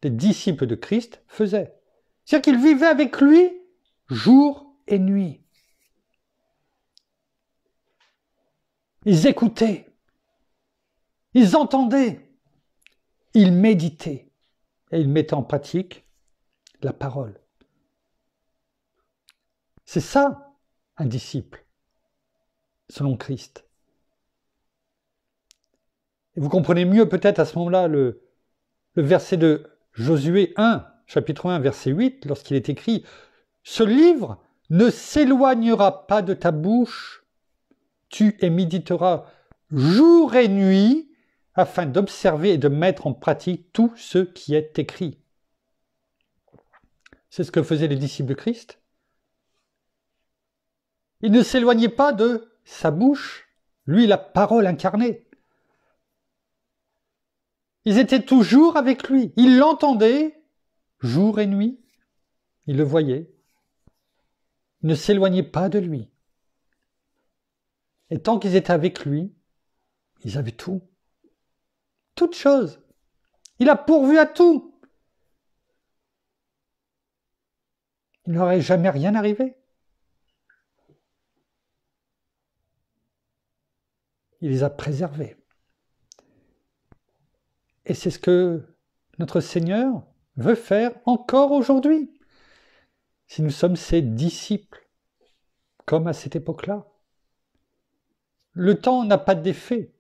les disciples de Christ faisaient. C'est-à-dire qu'ils vivaient avec lui jour et nuit. Ils écoutaient, ils entendaient, ils méditaient et ils mettaient en pratique la parole. C'est ça, un disciple, selon Christ. Et vous comprenez mieux peut-être à ce moment-là le verset de Josué 1, chapitre 1, verset 8, lorsqu'il est écrit « Ce livre ne s'éloignera pas de ta bouche, tu y méditeras jour et nuit, afin d'observer et de mettre en pratique tout ce qui est écrit. » C'est ce que faisaient les disciples de Christ. Ils ne s'éloignaient pas de sa bouche, lui la parole incarnée. Ils étaient toujours avec lui, ils l'entendaient jour et nuit, ils le voyaient. Ils ne s'éloignaient pas de lui. Et tant qu'ils étaient avec lui, ils avaient tout. Toute chose. Il a pourvu à tout. Il n'aurait jamais rien arrivé. Il les a préservés. Et c'est ce que notre Seigneur veut faire encore aujourd'hui. Si nous sommes ses disciples, comme à cette époque-là. Le temps n'a pas d'effet.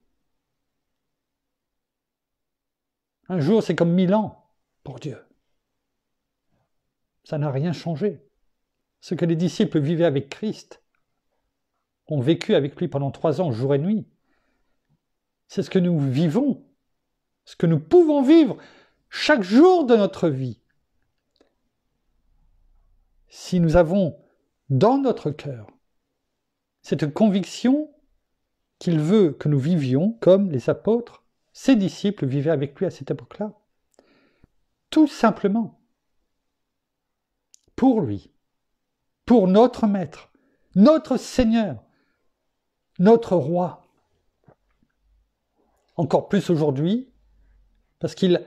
Un jour, c'est comme 1000 ans pour Dieu. Ça n'a rien changé. Ce que les disciples vivaient avec Christ, ont vécu avec lui pendant 3 ans, jour et nuit. C'est ce que nous vivons, ce que nous pouvons vivre chaque jour de notre vie. Si nous avons dans notre cœur cette conviction qu'il veut que nous vivions comme les apôtres, ses disciples vivaient avec lui à cette époque-là. Tout simplement. Pour lui. Pour notre Maître. Notre Seigneur. Notre Roi. Encore plus aujourd'hui, parce qu'il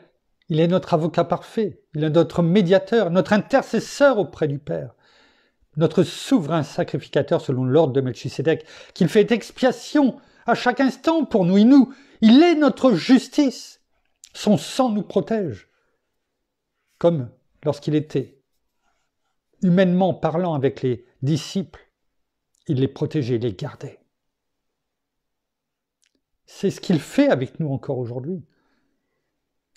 est notre avocat parfait. Il est notre médiateur, notre intercesseur auprès du Père. Notre souverain sacrificateur selon l'ordre de Melchisédek, qu'il fait expiation à chaque instant pour nous. Il est notre justice. Son sang nous protège. Comme lorsqu'il était humainement parlant avec les disciples, il les protégeait, il les gardait. C'est ce qu'il fait avec nous encore aujourd'hui.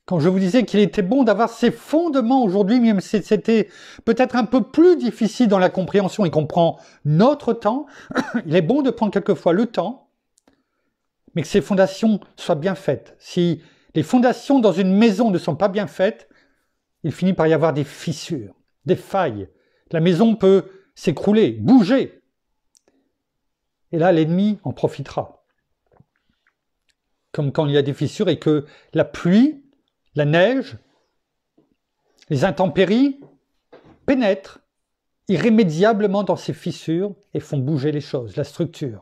Quand je vous disais qu'il était bon d'avoir ces fondements aujourd'hui, même si c'était peut-être un peu plus difficile dans la compréhension et qu'on prend notre temps, il est bon de prendre quelquefois le temps, mais que ces fondations soient bien faites. Si les fondations dans une maison ne sont pas bien faites, il finit par y avoir des fissures, des failles. La maison peut s'écrouler, bouger. Et là, l'ennemi en profitera. Comme quand il y a des fissures et que la pluie, la neige, les intempéries pénètrent irrémédiablement dans ces fissures et font bouger les choses, la structure.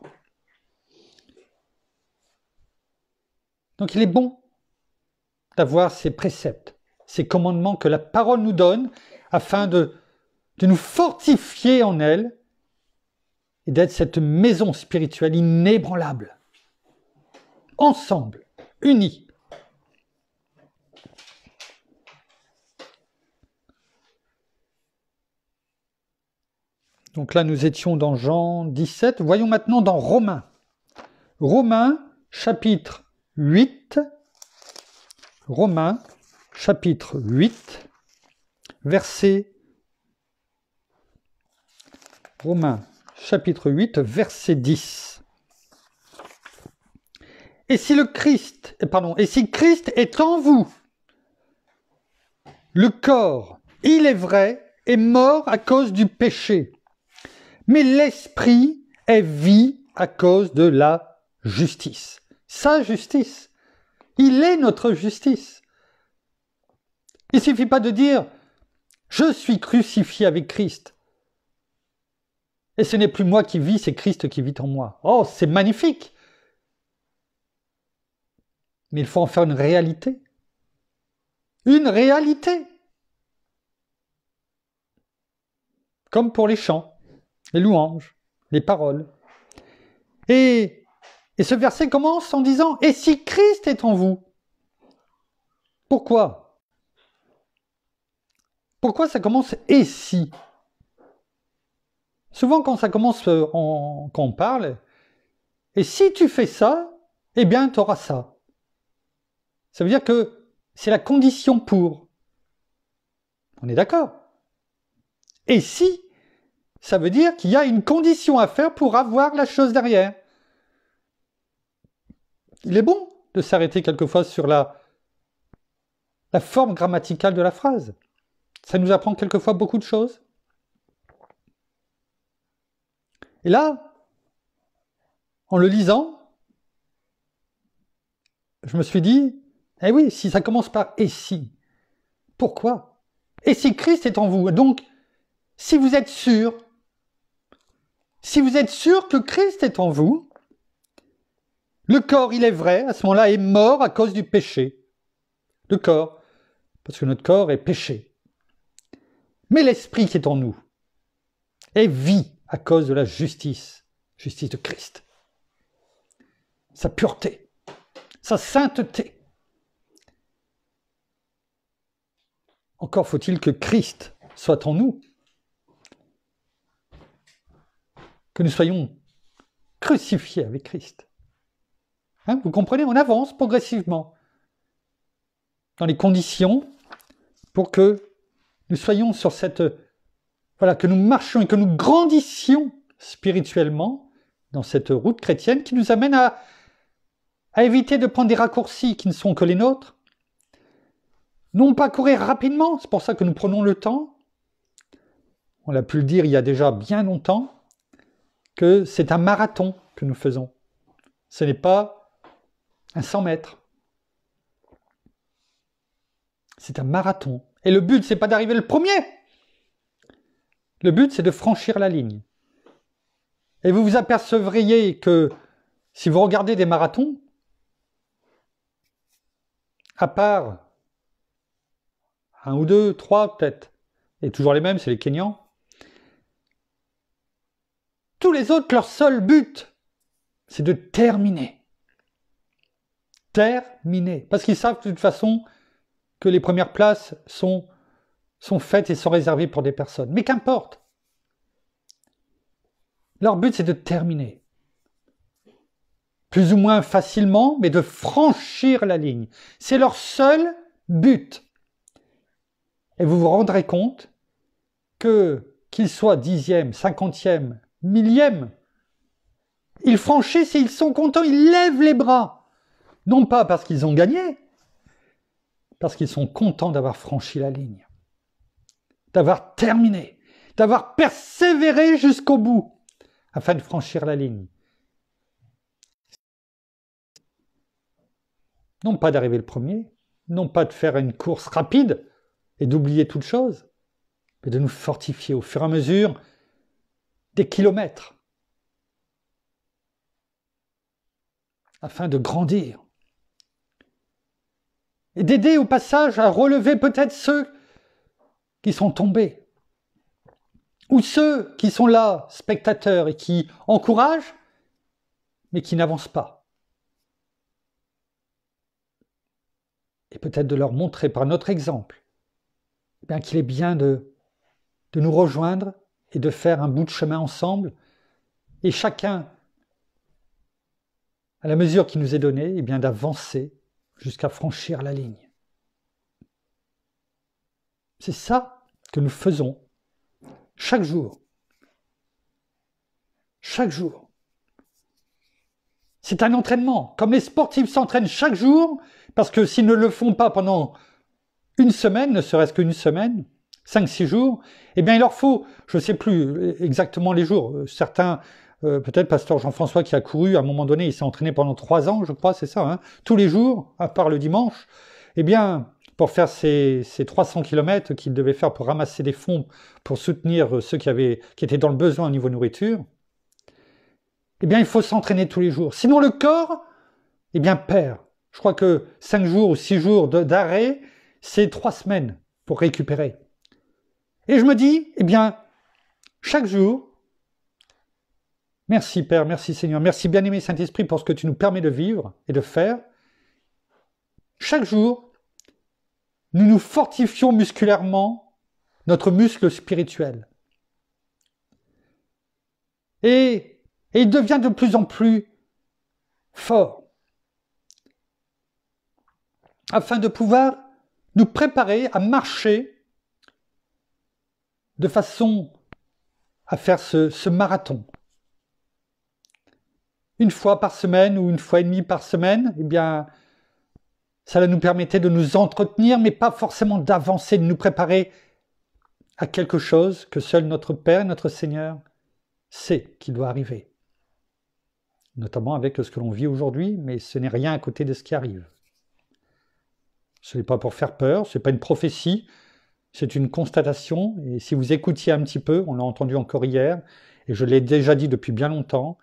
Donc il est bon d'avoir ces préceptes, ces commandements que la parole nous donne afin de nous fortifier en elle et d'être cette maison spirituelle inébranlable. Ensemble, unis. Donc là, nous étions dans Jean 17. Voyons maintenant dans Romains. Romains, chapitre 8. Romains, chapitre 8, verset... Romains, chapitre 8, verset 10. Et si Christ est en vous, le corps, il est vrai, est mort à cause du péché, mais l'esprit est vie à cause de la justice. Sa justice. Il est notre justice. Il ne suffit pas de dire « Je suis crucifié avec Christ ». Et ce n'est plus moi qui vis, c'est Christ qui vit en moi. Oh, c'est magnifique. Mais il faut en faire une réalité. Une réalité. Comme pour les chants, les louanges, les paroles. Et ce verset commence en disant « Et si Christ est en vous ?» Pourquoi ? Pourquoi ça commence « Et si ?» Souvent quand ça commence, quand on parle, « Et si tu fais ça, eh bien tu auras ça. » Ça veut dire que c'est la condition pour. On est d'accord ? Et si, ça veut dire qu'il y a une condition à faire pour avoir la chose derrière. Il est bon de s'arrêter quelquefois sur la forme grammaticale de la phrase. Ça nous apprend quelquefois beaucoup de choses. Et là, en le lisant, je me suis dit, eh oui, si ça commence par « et si », pourquoi ? Et si Christ est en vous, donc, si vous êtes sûr que Christ est en vous, le corps, il est vrai, à ce moment-là, est mort à cause du péché. Le corps, parce que notre corps est péché. Mais l'esprit qui est en nous est vie à cause de la justice de Christ. Sa pureté, sa sainteté. Encore faut-il que Christ soit en nous, que nous soyons crucifiés avec Christ. Hein, vous comprenez, on avance progressivement dans les conditions pour que nous soyons sur cette... Voilà, que nous marchions et que nous grandissions spirituellement dans cette route chrétienne qui nous amène à éviter de prendre des raccourcis qui ne sont que les nôtres. Non pas courir rapidement, c'est pour ça que nous prenons le temps. On l'a pu le dire il y a déjà bien longtemps, que c'est un marathon que nous faisons. Ce n'est pas un 100 mètres. C'est un marathon. Et le but, c'est pas d'arriver le premier. Le but, c'est de franchir la ligne. Et vous vous apercevriez que si vous regardez des marathons, à part un ou deux, trois peut-être, et toujours les mêmes, c'est les Kenyans, tous les autres, leur seul but, c'est de terminer. Terminer. Parce qu'ils savent de toute façon que les premières places sont faites et sont réservées pour des personnes. Mais qu'importe. Leur but, c'est de terminer. Plus ou moins facilement, mais de franchir la ligne. C'est leur seul but. Et vous vous rendrez compte qu'ils soient 10e, 50e, 1000e, ils franchissent et ils sont contents, ils lèvent les bras. Non pas parce qu'ils ont gagné, parce qu'ils sont contents d'avoir franchi la ligne, d'avoir terminé, d'avoir persévéré jusqu'au bout, afin de franchir la ligne. Non pas d'arriver le premier, non pas de faire une course rapide et d'oublier toute chose, mais de nous fortifier au fur et à mesure des kilomètres, afin de grandir. Et d'aider au passage à relever peut-être ceux qui sont tombés, ou ceux qui sont là, spectateurs, et qui encouragent, mais qui n'avancent pas. Et peut-être de leur montrer par notre exemple, eh bien qu'il est bien de nous rejoindre et de faire un bout de chemin ensemble, et chacun, à la mesure qui nous est donnée, eh bien d'avancer jusqu'à franchir la ligne. C'est ça que nous faisons chaque jour. Chaque jour. C'est un entraînement. Comme les sportifs s'entraînent chaque jour, parce que s'ils ne le font pas pendant une semaine, ne serait-ce qu'une semaine, 5-6 jours, eh bien il leur faut, je ne sais plus exactement les jours, certains, peut-être Pasteur Jean-François qui a couru, à un moment donné, il s'est entraîné pendant 3 ans, je crois, c'est ça, hein, tous les jours, à part le dimanche, eh bien, pour faire ces 300 km qu'il devait faire pour ramasser des fonds, pour soutenir ceux qui étaient dans le besoin au niveau nourriture, eh bien, il faut s'entraîner tous les jours. Sinon, le corps, eh bien, perd. Je crois que 5 jours ou 6 jours d'arrêt, c'est 3 semaines pour récupérer. Et je me dis, eh bien, chaque jour, merci Père, merci Seigneur, merci bien-aimé Saint-Esprit pour ce que tu nous permets de vivre et de faire. Chaque jour, nous nous fortifions musculairement notre muscle spirituel. Et il devient de plus en plus fort, afin de pouvoir nous préparer à marcher de façon à faire ce marathon. Une fois par semaine ou une fois et demie par semaine, eh bien, ça nous permettait de nous entretenir, mais pas forcément d'avancer, de nous préparer à quelque chose que seul notre Père et notre Seigneur sait qui doit arriver. Notamment avec ce que l'on vit aujourd'hui, mais ce n'est rien à côté de ce qui arrive. Ce n'est pas pour faire peur, ce n'est pas une prophétie, c'est une constatation, et si vous écoutiez un petit peu, on l'a entendu encore hier, et je l'ai déjà dit depuis bien longtemps,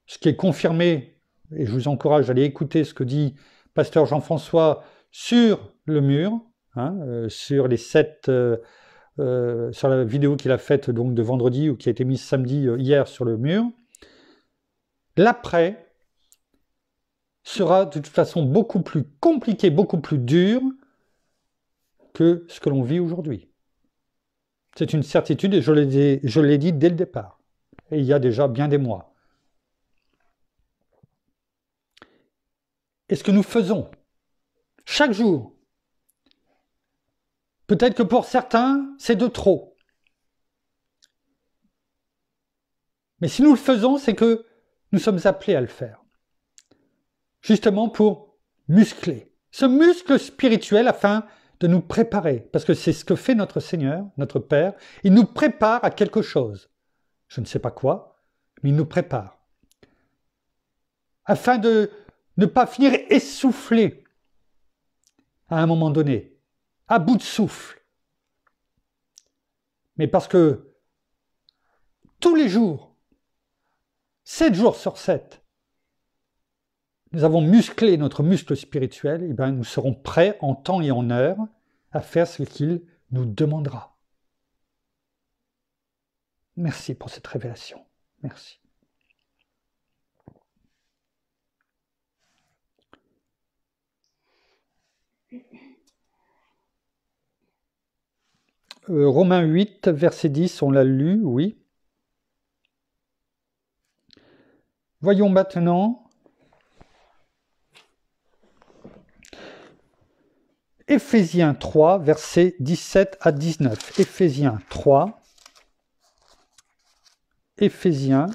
ce qui est confirmé, et je vous encourage à aller écouter ce que dit Pasteur Jean-François sur le mur, sur les 7, sur la vidéo qu'il a faite donc de vendredi, ou qui a été mise samedi hier sur le mur, l'après sera de toute façon beaucoup plus compliqué, beaucoup plus dur que ce que l'on vit aujourd'hui. C'est une certitude et je l'ai dit dès le départ. Et il y a déjà bien des mois. Et ce que nous faisons chaque jour, peut-être que pour certains, c'est de trop. Mais si nous le faisons, c'est que nous sommes appelés à le faire. Justement pour muscler. Ce muscle spirituel afin de nous préparer. Parce que c'est ce que fait notre Seigneur, notre Père. Il nous prépare à quelque chose. Je ne sais pas quoi, mais il nous prépare. Afin de ne pas finir essoufflé à un moment donné, à bout de souffle. Mais parce que tous les jours, 7 jours sur 7, nous avons musclé notre muscle spirituel, et bien nous serons prêts en temps et en heure à faire ce qu'il nous demandera. Merci pour cette révélation. Merci. Romains 8, verset 10, on l'a lu, oui. Voyons maintenant Éphésiens 3, versets 17 à 19. Éphésiens 3. Éphésiens.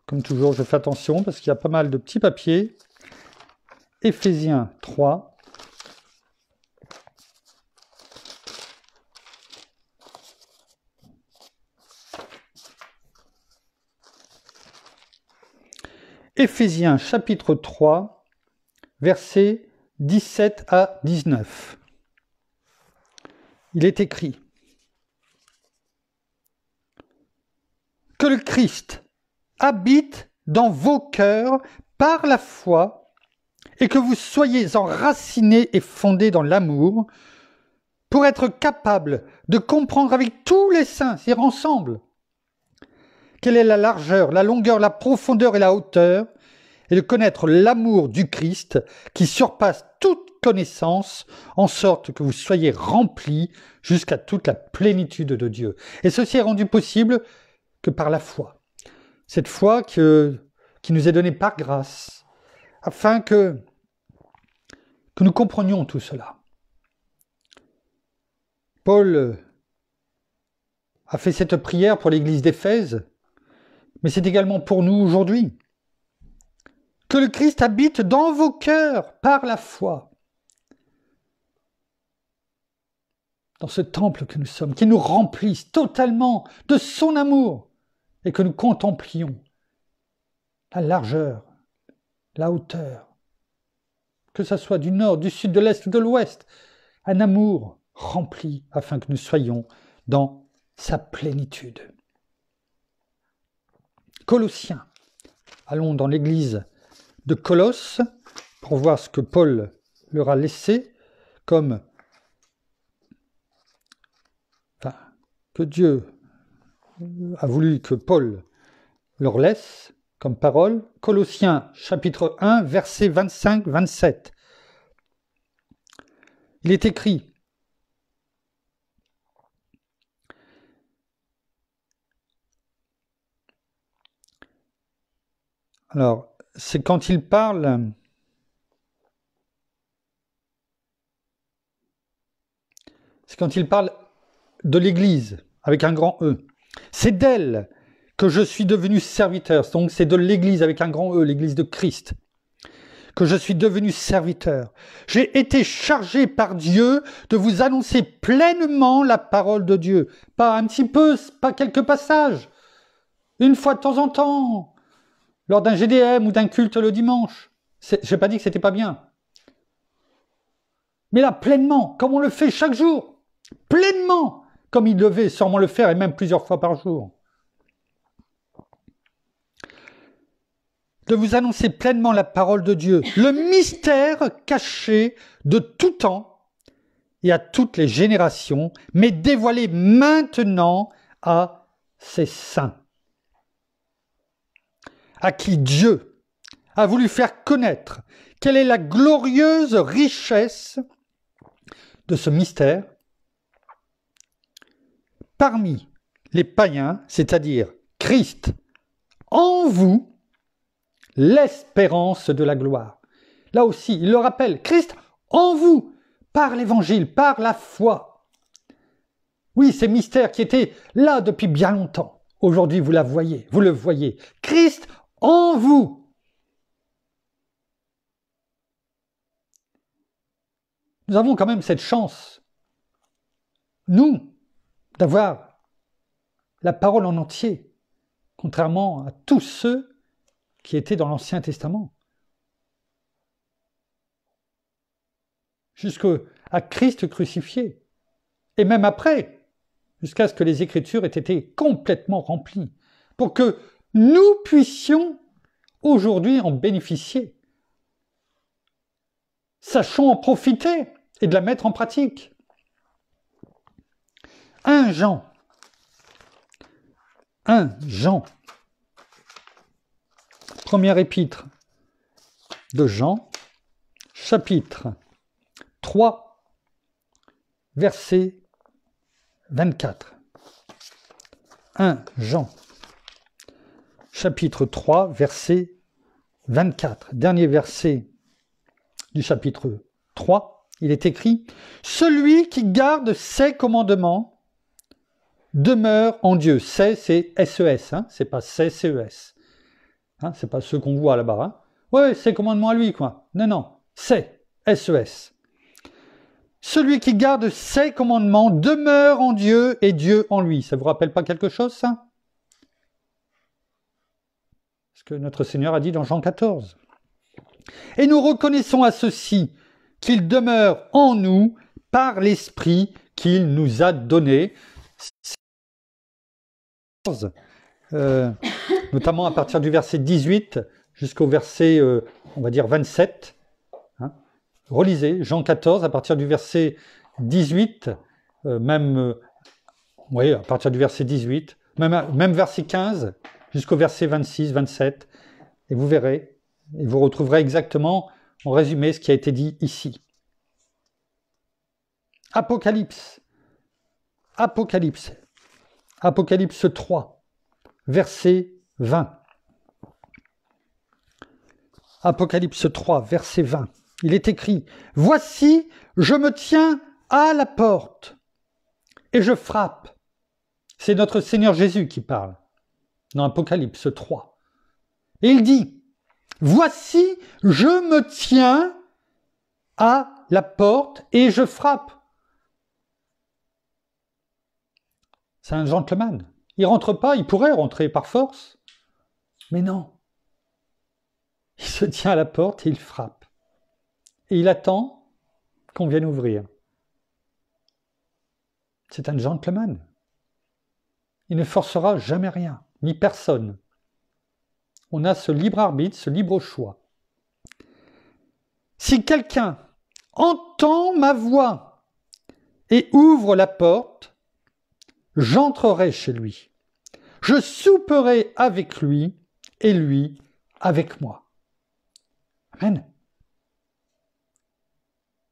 Comme toujours, je fais attention parce qu'il y a pas mal de petits papiers. Éphésiens 3. Éphésiens chapitre 3, versets 17 à 19. Il est écrit: que le Christ habite dans vos cœurs par la foi et que vous soyez enracinés et fondés dans l'amour pour être capables de comprendre avec tous les saints, c'est ensemble, quelle est la largeur, la longueur, la profondeur et la hauteur, et de connaître l'amour du Christ qui surpasse toute connaissance, en sorte que vous soyez remplis jusqu'à toute la plénitude de Dieu. Et ceci est rendu possible que par la foi. Cette foi qui nous est donnée par grâce, afin que nous comprenions tout cela. Paul a fait cette prière pour l'église d'Éphèse, mais c'est également pour nous aujourd'hui. Que le Christ habite dans vos cœurs par la foi. Dans ce temple que nous sommes, qui nous remplisse totalement de son amour et que nous contemplions la largeur, la hauteur, que ce soit du nord, du sud, de l'est ou de l'ouest, un amour rempli afin que nous soyons dans sa plénitude. Colossiens. Allons dans l'église de Colosse pour voir ce que Paul leur a laissé comme que Dieu a voulu que Paul leur laisse comme parole. Colossiens chapitre 1 versets 25-27. Il est écrit: alors, c'est quand il parle de l'Église, avec un grand E. C'est d'elle que je suis devenu serviteur. Donc c'est de l'Église avec un grand E, l'Église de Christ, que je suis devenu serviteur. J'ai été chargé par Dieu de vous annoncer pleinement la parole de Dieu. Pas un petit peu, pas quelques passages. Une fois de temps en temps, lors d'un GDM ou d'un culte le dimanche. Je n'ai pas dit que c'était pas bien. Mais là, pleinement, comme on le fait chaque jour. Pleinement, comme il devait sûrement le faire, et même plusieurs fois par jour. De vous annoncer pleinement la parole de Dieu, le mystère caché de tout temps et à toutes les générations, mais dévoilé maintenant à ses saints, à qui Dieu a voulu faire connaître quelle est la glorieuse richesse de ce mystère parmi les païens, c'est-à-dire Christ en vous, l'espérance de la gloire. Là aussi, il le rappelle, Christ en vous, par l'évangile, par la foi. Oui, ces mystères qui étaient là depuis bien longtemps, aujourd'hui vous le voyez. Christ en vous. Nous avons quand même cette chance, nous, d'avoir la parole en entier, contrairement à tous ceux qui étaient dans l'Ancien Testament. Jusqu'à Christ crucifié. Et même après, jusqu'à ce que les Écritures aient été complètement remplies, pour que nous puissions aujourd'hui en bénéficier. Sachons en profiter et de la mettre en pratique. 1 Jean, première épître de Jean, chapitre 3, verset 24. 1 Jean, chapitre 3, verset 24. Dernier verset du chapitre 3, il est écrit « Celui qui garde ses commandements demeure en Dieu. » C'est S-E-S, hein, c'est pas C-C-E-S. Hein, c'est pas ceux qu'on voit là-bas. Hein. Ouais, ses commandements à lui, quoi. Non, c'est S-E-S. Celui qui garde ses commandements demeure en Dieu et Dieu en lui. Ça vous rappelle pas quelque chose, ça? Ce que notre Seigneur a dit dans Jean 14. Et nous reconnaissons à ceci qu'il demeure en nous par l'Esprit qu'il nous a donné. Notamment à partir du verset 18 jusqu'au verset, on va dire 27. Hein. Relisez Jean 14 à partir du verset 18, à partir du verset 18, même verset 15 jusqu'au verset 26, 27, et vous verrez, et vous retrouverez exactement en résumé ce qui a été dit ici. Apocalypse. Apocalypse. Apocalypse 3, verset 20. Apocalypse 3, verset 20. Il est écrit, « Voici, je me tiens à la porte et je frappe. » C'est notre Seigneur Jésus qui parle dans Apocalypse 3. Et il dit, « Voici, je me tiens à la porte et je frappe. » C'est un gentleman. Il rentre pas, il pourrait rentrer par force, mais non. Il se tient à la porte et il frappe. Et il attend qu'on vienne ouvrir. C'est un gentleman. Il ne forcera jamais rien, ni personne. On a ce libre arbitre, ce libre choix. Si quelqu'un entend ma voix et ouvre la porte, j'entrerai chez lui. Je souperai avec lui et lui avec moi. Amen.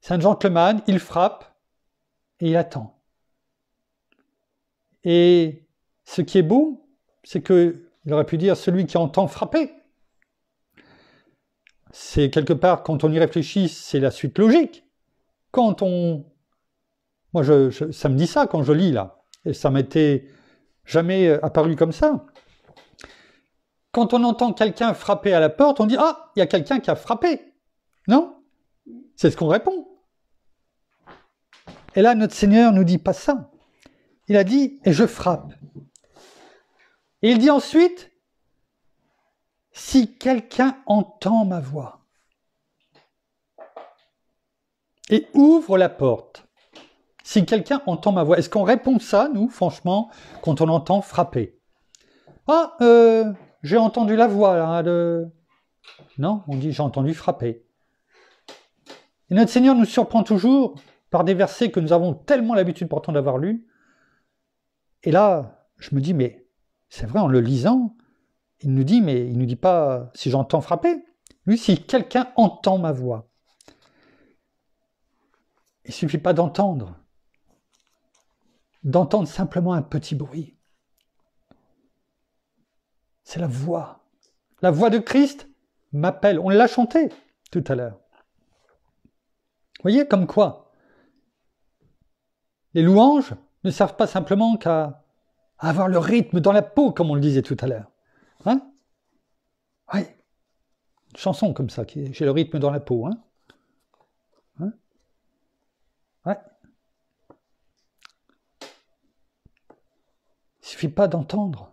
C'est un gentleman, il frappe et il attend. Et ce qui est beau, c'est qu'il aurait pu dire celui qui entend frapper. C'est quelque part, quand on y réfléchit, c'est la suite logique. Quand on... Moi, ça me dit ça quand je lis là. Et ça m'était jamais apparu comme ça. Quand on entend quelqu'un frapper à la porte, on dit « Ah, il y a quelqu'un qui a frappé !» Non? C'est ce qu'on répond. Et là, notre Seigneur ne nous dit pas ça. Il a dit « Et je frappe ». Et il dit ensuite « Si quelqu'un entend ma voix et ouvre la porte ». Si quelqu'un entend ma voix, est-ce qu'on répond ça, nous, franchement, quand on entend frapper? Ah, j'ai entendu la voix, là, de... Non, on dit j'ai entendu frapper. Et notre Seigneur nous surprend toujours par des versets que nous avons tellement l'habitude pourtant d'avoir lus. Et là, je me dis, mais c'est vrai, en le lisant, il nous dit, mais il ne nous dit pas si j'entends frapper. Lui, si quelqu'un entend ma voix. Il ne suffit pas d'entendre simplement un petit bruit. C'est la voix. La voix de Christ m'appelle. On l'a chanté tout à l'heure. Vous voyez, comme quoi les louanges ne servent pas simplement qu'à avoir le rythme dans la peau, comme on le disait tout à l'heure. Hein? Oui. Une chanson comme ça, j'ai le rythme dans la peau. Hein? Hein? Ouais. Il ne suffit pas d'entendre.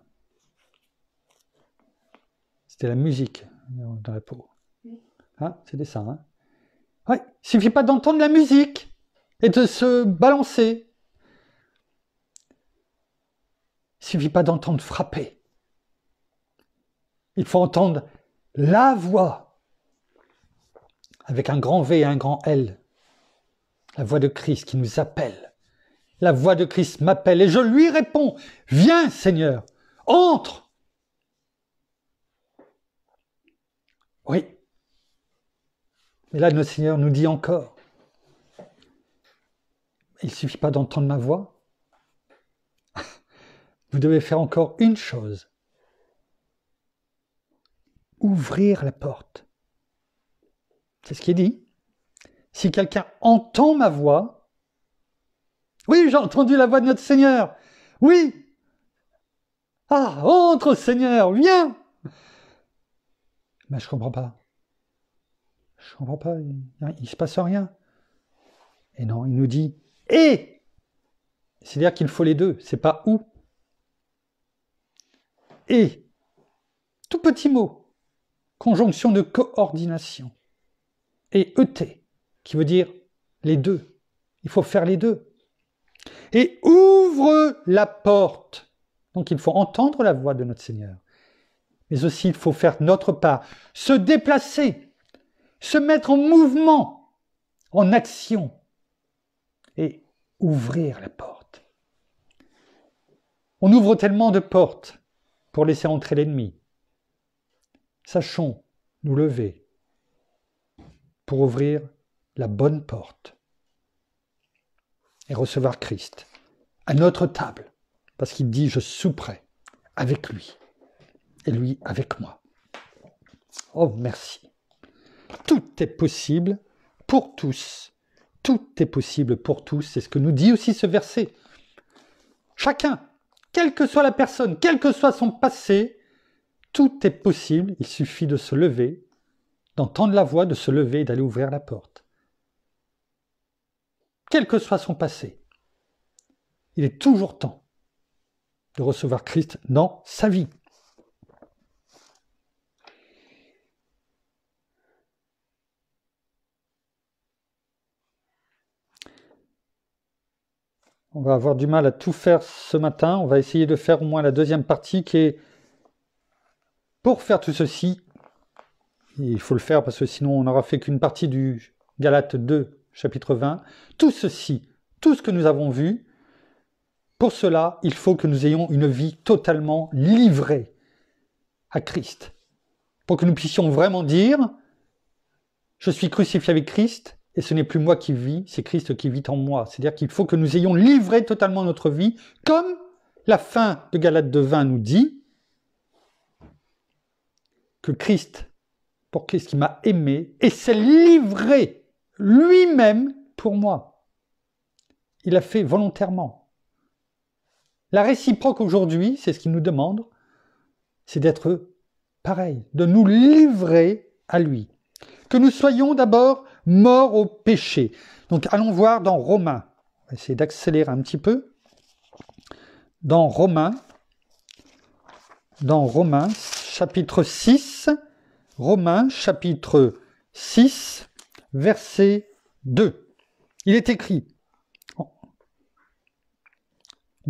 C'était la musique dans la peau. Hein? C'était ça. Hein? Ouais. Il ne suffit pas d'entendre la musique et de se balancer. Il ne suffit pas d'entendre frapper. Il faut entendre la voix avec un grand V et un grand L. La voix de Christ qui nous appelle. La voix de Christ m'appelle et je lui réponds, viens Seigneur, entre. Oui. Mais là, notre Seigneur nous dit encore, il ne suffit pas d'entendre ma voix. Vous devez faire encore une chose. Ouvrir la porte. C'est ce qui est dit. Si quelqu'un entend ma voix, oui, j'ai entendu la voix de notre Seigneur. Oui. Ah, entre Seigneur, viens. Mais je ne comprends pas. Je ne comprends pas, il ne se passe rien. Et non, il nous dit « et ». C'est-à-dire qu'il faut les deux, c'est pas « ou ». « Et ». Tout petit mot, conjonction de coordination. Et « et », qui veut dire les deux. Il faut faire les deux. Et ouvre la porte. Donc il faut entendre la voix de notre Seigneur. Mais aussi il faut faire notre part, se déplacer, se mettre en mouvement, en action, et ouvrir la porte. On ouvre tellement de portes pour laisser entrer l'ennemi. Sachons nous lever pour ouvrir la bonne porte. et recevoir Christ à notre table, parce qu'il dit « je souperai avec lui et lui avec moi ». Oh, merci. Tout est possible pour tous. Tout est possible pour tous. C'est ce que nous dit aussi ce verset. Chacun, quelle que soit la personne, quel que soit son passé, tout est possible. Il suffit de se lever, d'entendre la voix, de se lever et d'aller ouvrir la porte. Quel que soit son passé, il est toujours temps de recevoir Christ dans sa vie. On va avoir du mal à tout faire ce matin. On va essayer de faire au moins la deuxième partie qui est pour faire tout ceci. Il faut le faire parce que sinon on n'aura fait qu'une partie du Galates 2, chapitre 20. Tout ceci, tout ce que nous avons vu, pour cela, il faut que nous ayons une vie totalement livrée à Christ. Pour que nous puissions vraiment dire « Je suis crucifié avec Christ ». Et ce n'est plus moi qui vis, c'est Christ qui vit en moi. C'est-à-dire qu'il faut que nous ayons livré totalement notre vie, comme la fin de Galates 2:20 nous dit, que Christ, pour Christ qui m'a aimé, et s'est livré lui-même pour moi. Il a fait volontairement. La réciproque aujourd'hui, c'est ce qu'il nous demande, c'est d'être pareil, de nous livrer à lui. Que nous soyons d'abord morts au péché. Donc allons voir dans Romains. On va essayer d'accélérer un petit peu. Dans Romains, chapitre 6, Romains, chapitre 6, verset 2. Il est écrit, on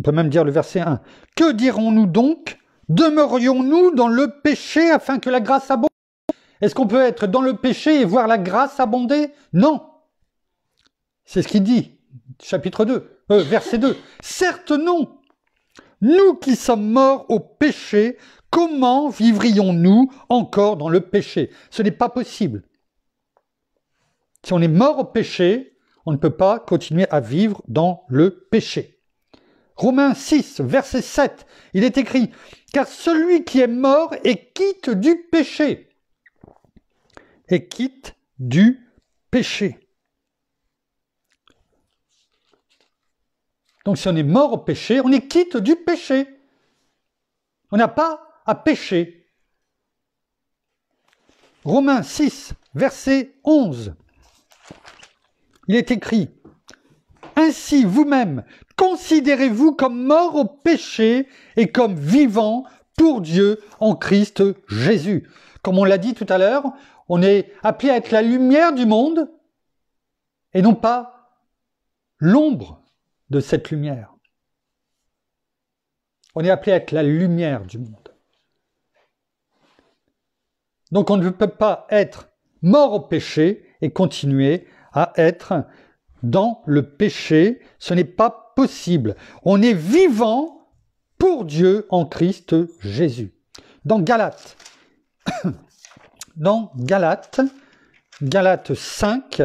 peut même dire le verset 1, « Que dirons-nous donc? Demeurions-nous dans le péché afin que la grâce abonde ?» Est-ce qu'on peut être dans le péché et voir la grâce abonder? Non. C'est ce qu'il dit, chapitre 2, verset 2. Certes non. Nous qui sommes morts au péché, comment vivrions-nous encore dans le péché? Ce n'est pas possible. Si on est mort au péché, on ne peut pas continuer à vivre dans le péché. Romains 6, verset 7, il est écrit « Car celui qui est mort est quitte du péché. » Et quitte du péché. Donc si on est mort au péché, on est quitte du péché. On n'a pas à pécher. Romains 6, verset 11. Il est écrit « Ainsi vous-même, considérez-vous comme mort au péché et comme vivant pour Dieu en Christ Jésus. » Comme on l'a dit tout à l'heure, on est appelé à être la lumière du monde et non pas l'ombre de cette lumière. On est appelé à être la lumière du monde. Donc on ne peut pas être mort au péché et continuer à être dans le péché. Ce n'est pas possible. On est vivant pour Dieu en Christ Jésus. Dans Galates, Galates 5,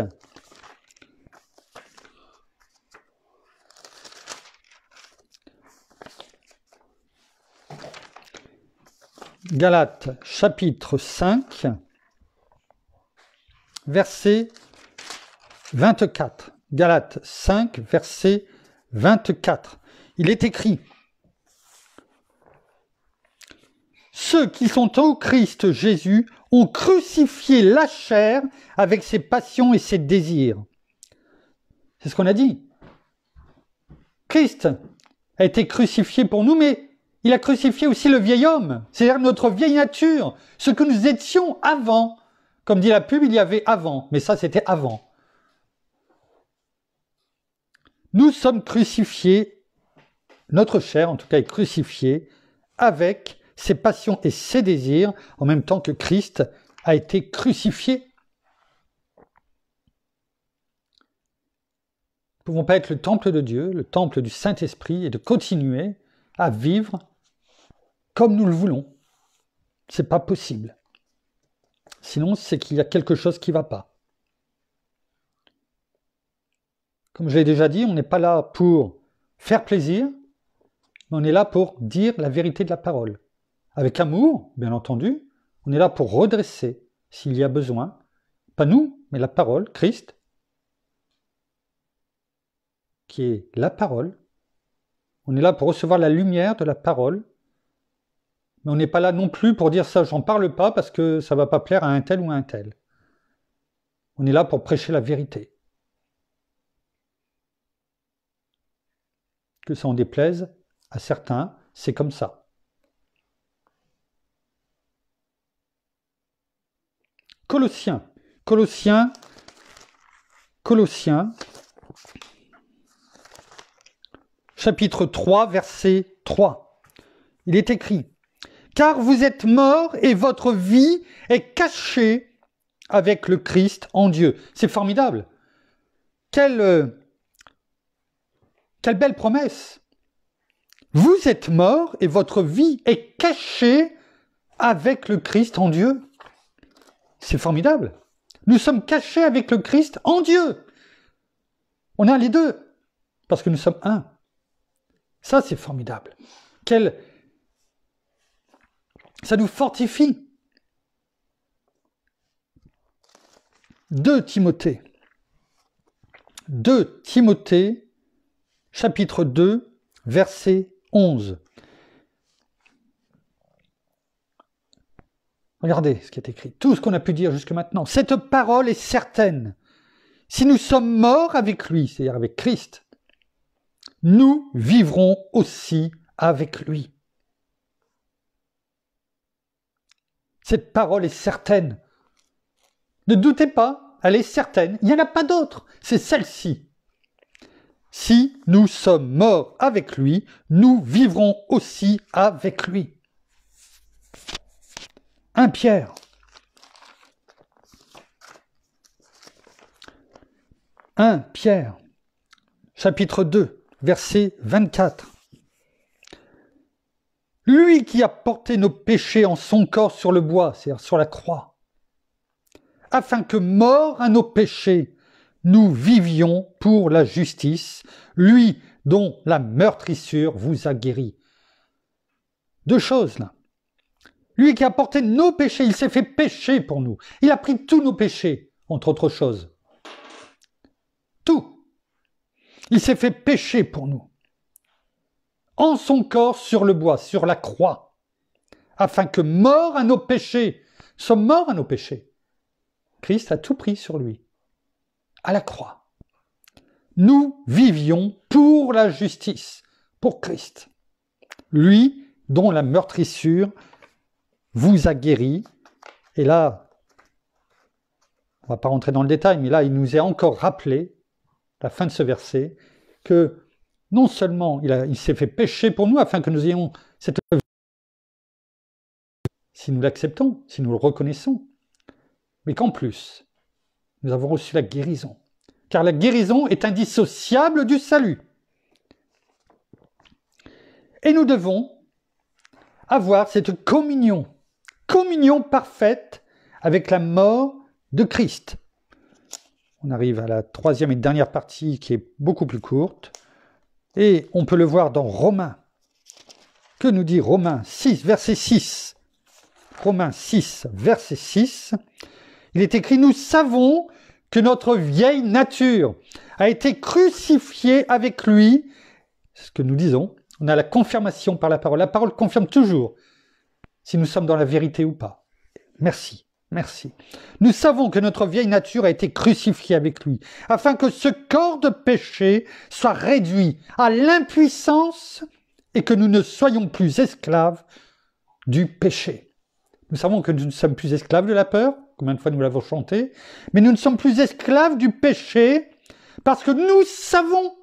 Galates chapitre 5, verset 24. Galates 5, verset 24. Il est écrit « Ceux qui sont au Christ Jésus ont crucifié la chair avec ses passions et ses désirs. » C'est ce qu'on a dit. Christ a été crucifié pour nous, mais il a crucifié aussi le vieil homme, c'est-à-dire notre vieille nature, ce que nous étions avant. Comme dit la pub, il y avait avant, mais ça c'était avant. Nous sommes crucifiés, notre chair en tout cas est crucifiée avec ses passions et ses désirs, en même temps que Christ a été crucifié. Nous ne pouvons pas être le temple de Dieu, le temple du Saint-Esprit, et de continuer à vivre comme nous le voulons. Ce n'est pas possible. Sinon, c'est qu'il y a quelque chose qui ne va pas. Comme je l'ai déjà dit, on n'est pas là pour faire plaisir, mais on est là pour dire la vérité de la parole. Avec amour, bien entendu, on est là pour redresser s'il y a besoin. Pas nous, mais la parole, Christ, qui est la parole. On est là pour recevoir la lumière de la parole, mais on n'est pas là non plus pour dire ça, j'en parle pas parce que ça ne va pas plaire à un tel ou à un tel. On est là pour prêcher la vérité. Que ça en déplaise à certains, c'est comme ça. Colossiens, chapitre 3, verset 3. Il est écrit: « Car vous êtes morts et votre vie est cachée avec le Christ en Dieu. » C'est formidable. Quelle belle promesse. Vous êtes morts et votre vie est cachée avec le Christ en Dieu. C'est formidable. Nous sommes cachés avec le Christ en Dieu. On a les deux, parce que nous sommes un. Ça, c'est formidable. Ça nous fortifie. 2 Timothée, chapitre 2, verset 11. Regardez ce qui est écrit, tout ce qu'on a pu dire jusque maintenant. Cette parole est certaine. Si nous sommes morts avec lui, c'est-à-dire avec Christ, nous vivrons aussi avec lui. Cette parole est certaine. Ne doutez pas, elle est certaine. Il n'y en a pas d'autre. C'est celle-ci. Si nous sommes morts avec lui, nous vivrons aussi avec lui. 1 Pierre. 1 Pierre, chapitre 2, verset 24. Lui qui a porté nos péchés en son corps sur le bois, c'est-à-dire sur la croix, afin que, morts à nos péchés, nous vivions pour la justice, lui dont la meurtrissure vous a guéris. 2 choses là. Lui qui a porté nos péchés, il s'est fait pécher pour nous. Il a pris tous nos péchés, entre autres choses. Tout. Il s'est fait pécher pour nous. En son corps sur le bois, sur la croix, afin que, morts à nos péchés, sommes morts à nos péchés. Christ a tout pris sur lui, à la croix. Nous vivions pour la justice, pour Christ. Lui dont la meurtrissure vous a guéri. Et là, on ne va pas rentrer dans le détail, mais là, il nous est encore rappelé, à la fin de ce verset, que non seulement il s'est fait pécher pour nous, afin que nous ayons cette vie, si nous l'acceptons, si nous le reconnaissons, mais qu'en plus, nous avons reçu la guérison. Car la guérison est indissociable du salut. Et nous devons avoir cette communion parfaite avec la mort de Christ. On arrive à la 3e et dernière partie qui est beaucoup plus courte. Et on peut le voir dans Romains. Que nous dit Romains 6, verset 6 ? Romains 6, verset 6. Il est écrit: « Nous savons que notre vieille nature a été crucifiée avec lui. » C'est ce que nous disons. On a la confirmation par la parole. La parole confirme toujours si nous sommes dans la vérité ou pas. Merci, merci. Nous savons que notre vieille nature a été crucifiée avec lui, afin que ce corps de péché soit réduit à l'impuissance et que nous ne soyons plus esclaves du péché. Nous savons que nous ne sommes plus esclaves de la peur, combien de fois nous l'avons chanté, mais nous ne sommes plus esclaves du péché parce que nous savons,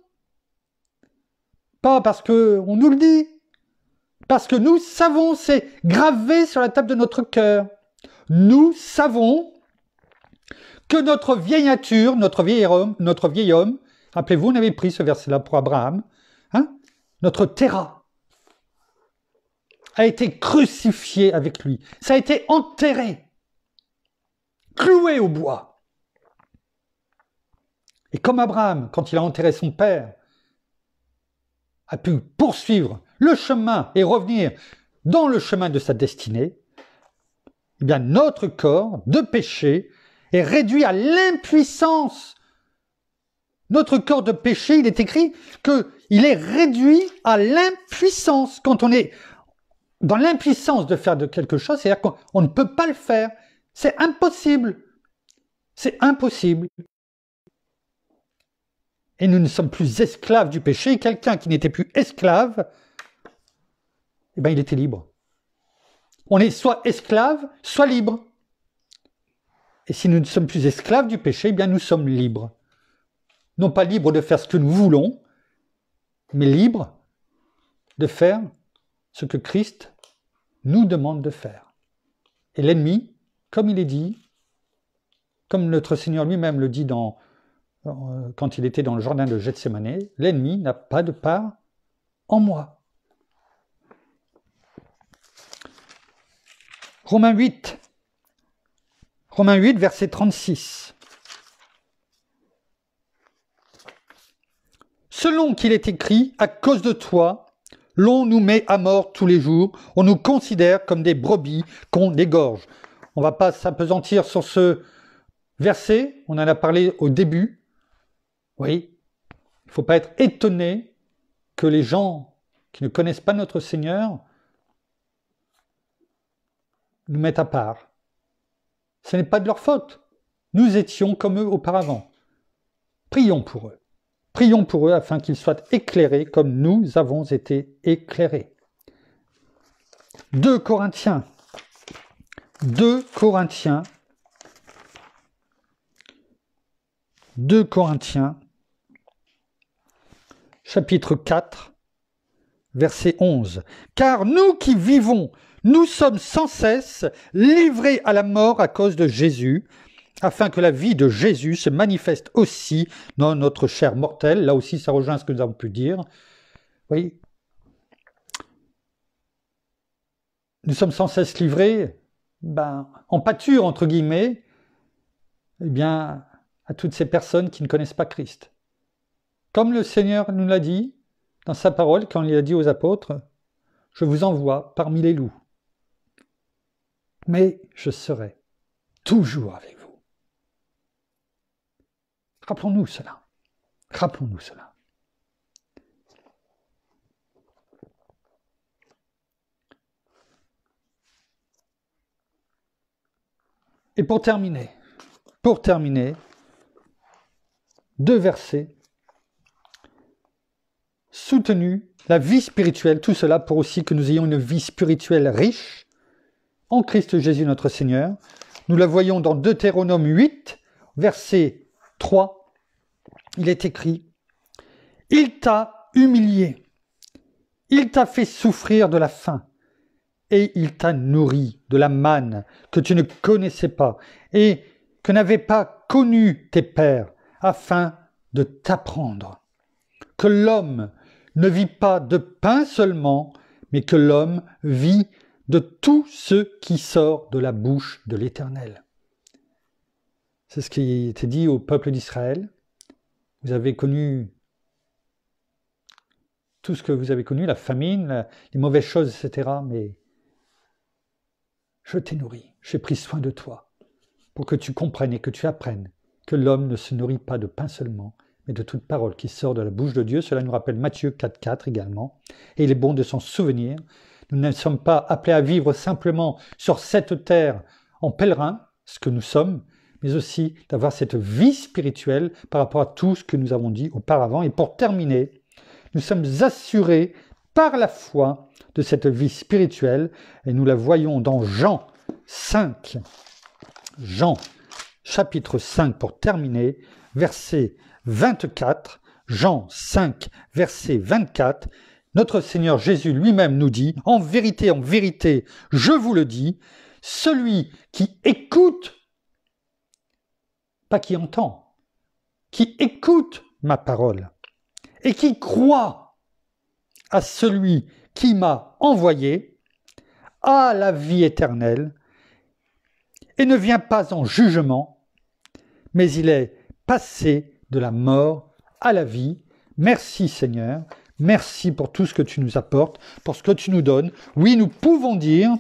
pas parce qu'on nous le dit, parce que nous savons, c'est gravé sur la table de notre cœur. Nous savons que notre vieille nature, notre vieil homme, rappelez-vous, on avait pris ce verset-là pour Abraham, notre terra a été crucifié avec lui. Ça a été enterré, cloué au bois. Et comme Abraham, quand il a enterré son père, a pu poursuivre le chemin et revenir dans le chemin de sa destinée, eh bien notre corps de péché est réduit à l'impuissance. Notre corps de péché, il est écrit qu'il est réduit à l'impuissance. Quand on est dans l'impuissance de faire de quelque chose, c'est-à-dire qu'on ne peut pas le faire. C'est impossible. C'est impossible. Et nous ne sommes plus esclaves du péché. Quelqu'un qui n'était plus esclave, eh bien, il était libre. On est soit esclave, soit libre. Et si nous ne sommes plus esclaves du péché, eh bien, nous sommes libres. Non pas libres de faire ce que nous voulons, mais libres de faire ce que Christ nous demande de faire. Et l'ennemi, comme il est dit, comme notre Seigneur lui-même le dit quand il était dans le jardin de Gethsémane, l'ennemi n'a pas de part en moi. Romains 8, verset 36. Selon qu'il est écrit, à cause de toi, l'on nous met à mort tous les jours, on nous considère comme des brebis qu'on égorge. On ne va pas s'appesantir sur ce verset, on en a parlé au début. Oui, il ne faut pas être étonné que les gens qui ne connaissent pas notre Seigneur nous mettent à part. Ce n'est pas de leur faute. Nous étions comme eux auparavant. Prions pour eux. Prions pour eux afin qu'ils soient éclairés comme nous avons été éclairés. 2 Corinthiens, chapitre 4, verset 11. Car nous qui vivons, nous sommes sans cesse livrés à la mort à cause de Jésus, afin que la vie de Jésus se manifeste aussi dans notre chair mortelle. Là aussi, ça rejoint ce que nous avons pu dire. Oui. Nous sommes sans cesse livrés, en pâture, entre guillemets, eh bien, à toutes ces personnes qui ne connaissent pas Christ. Comme le Seigneur nous l'a dit dans sa parole, quand il a dit aux apôtres, « Je vous envoie parmi les loups, mais je serai toujours avec vous. » Rappelons-nous cela. Rappelons-nous cela. Et pour terminer, 2 versets. Soutenu, la vie spirituelle, tout cela pour aussi que nous ayons une vie spirituelle riche en Christ Jésus notre Seigneur. Nous la voyons dans Deutéronome 8, verset 3, il est écrit « Il t'a humilié, il t'a fait souffrir de la faim, et il t'a nourri de la manne que tu ne connaissais pas, et que n'avaient pas connu tes pères, afin de t'apprendre que l'homme ne vit pas de pain seulement, mais que l'homme vit de tout ce qui sort de la bouche de l'Éternel. » C'est ce qui était dit au peuple d'Israël. Vous avez connu tout ce que vous avez connu, la famine, les mauvaises choses, etc. Mais je t'ai nourri, j'ai pris soin de toi, pour que tu comprennes et que tu apprennes que l'homme ne se nourrit pas de pain seulement, mais de toute parole qui sort de la bouche de Dieu. Cela nous rappelle Matthieu 4,4 également. Et il est bon de s'en souvenir. Nous ne sommes pas appelés à vivre simplement sur cette terre en pèlerin, ce que nous sommes, mais aussi d'avoir cette vie spirituelle par rapport à tout ce que nous avons dit auparavant. Et pour terminer, nous sommes assurés par la foi de cette vie spirituelle, et nous la voyons dans Jean 5. Jean, chapitre 5, pour terminer, verset 24, Jean 5, verset 24, notre Seigneur Jésus lui-même nous dit, en vérité, je vous le dis, celui qui écoute, pas qui entend, qui écoute ma parole et qui croit à celui qui m'a envoyé, a la vie éternelle et ne vient pas en jugement, mais il est passé de la mort à la vie. Merci Seigneur, merci pour tout ce que tu nous apportes, pour ce que tu nous donnes. Oui, nous pouvons dire,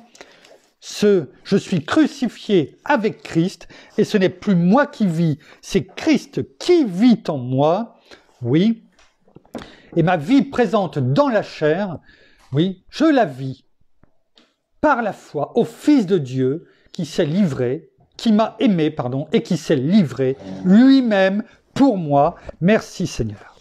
je suis crucifié avec Christ, et ce n'est plus moi qui vis, c'est Christ qui vit en moi. Oui, et ma vie présente dans la chair, oui, je la vis par la foi au Fils de Dieu qui s'est livré, qui m'a aimé, et qui s'est livré lui-même pour moi. Merci Seigneur.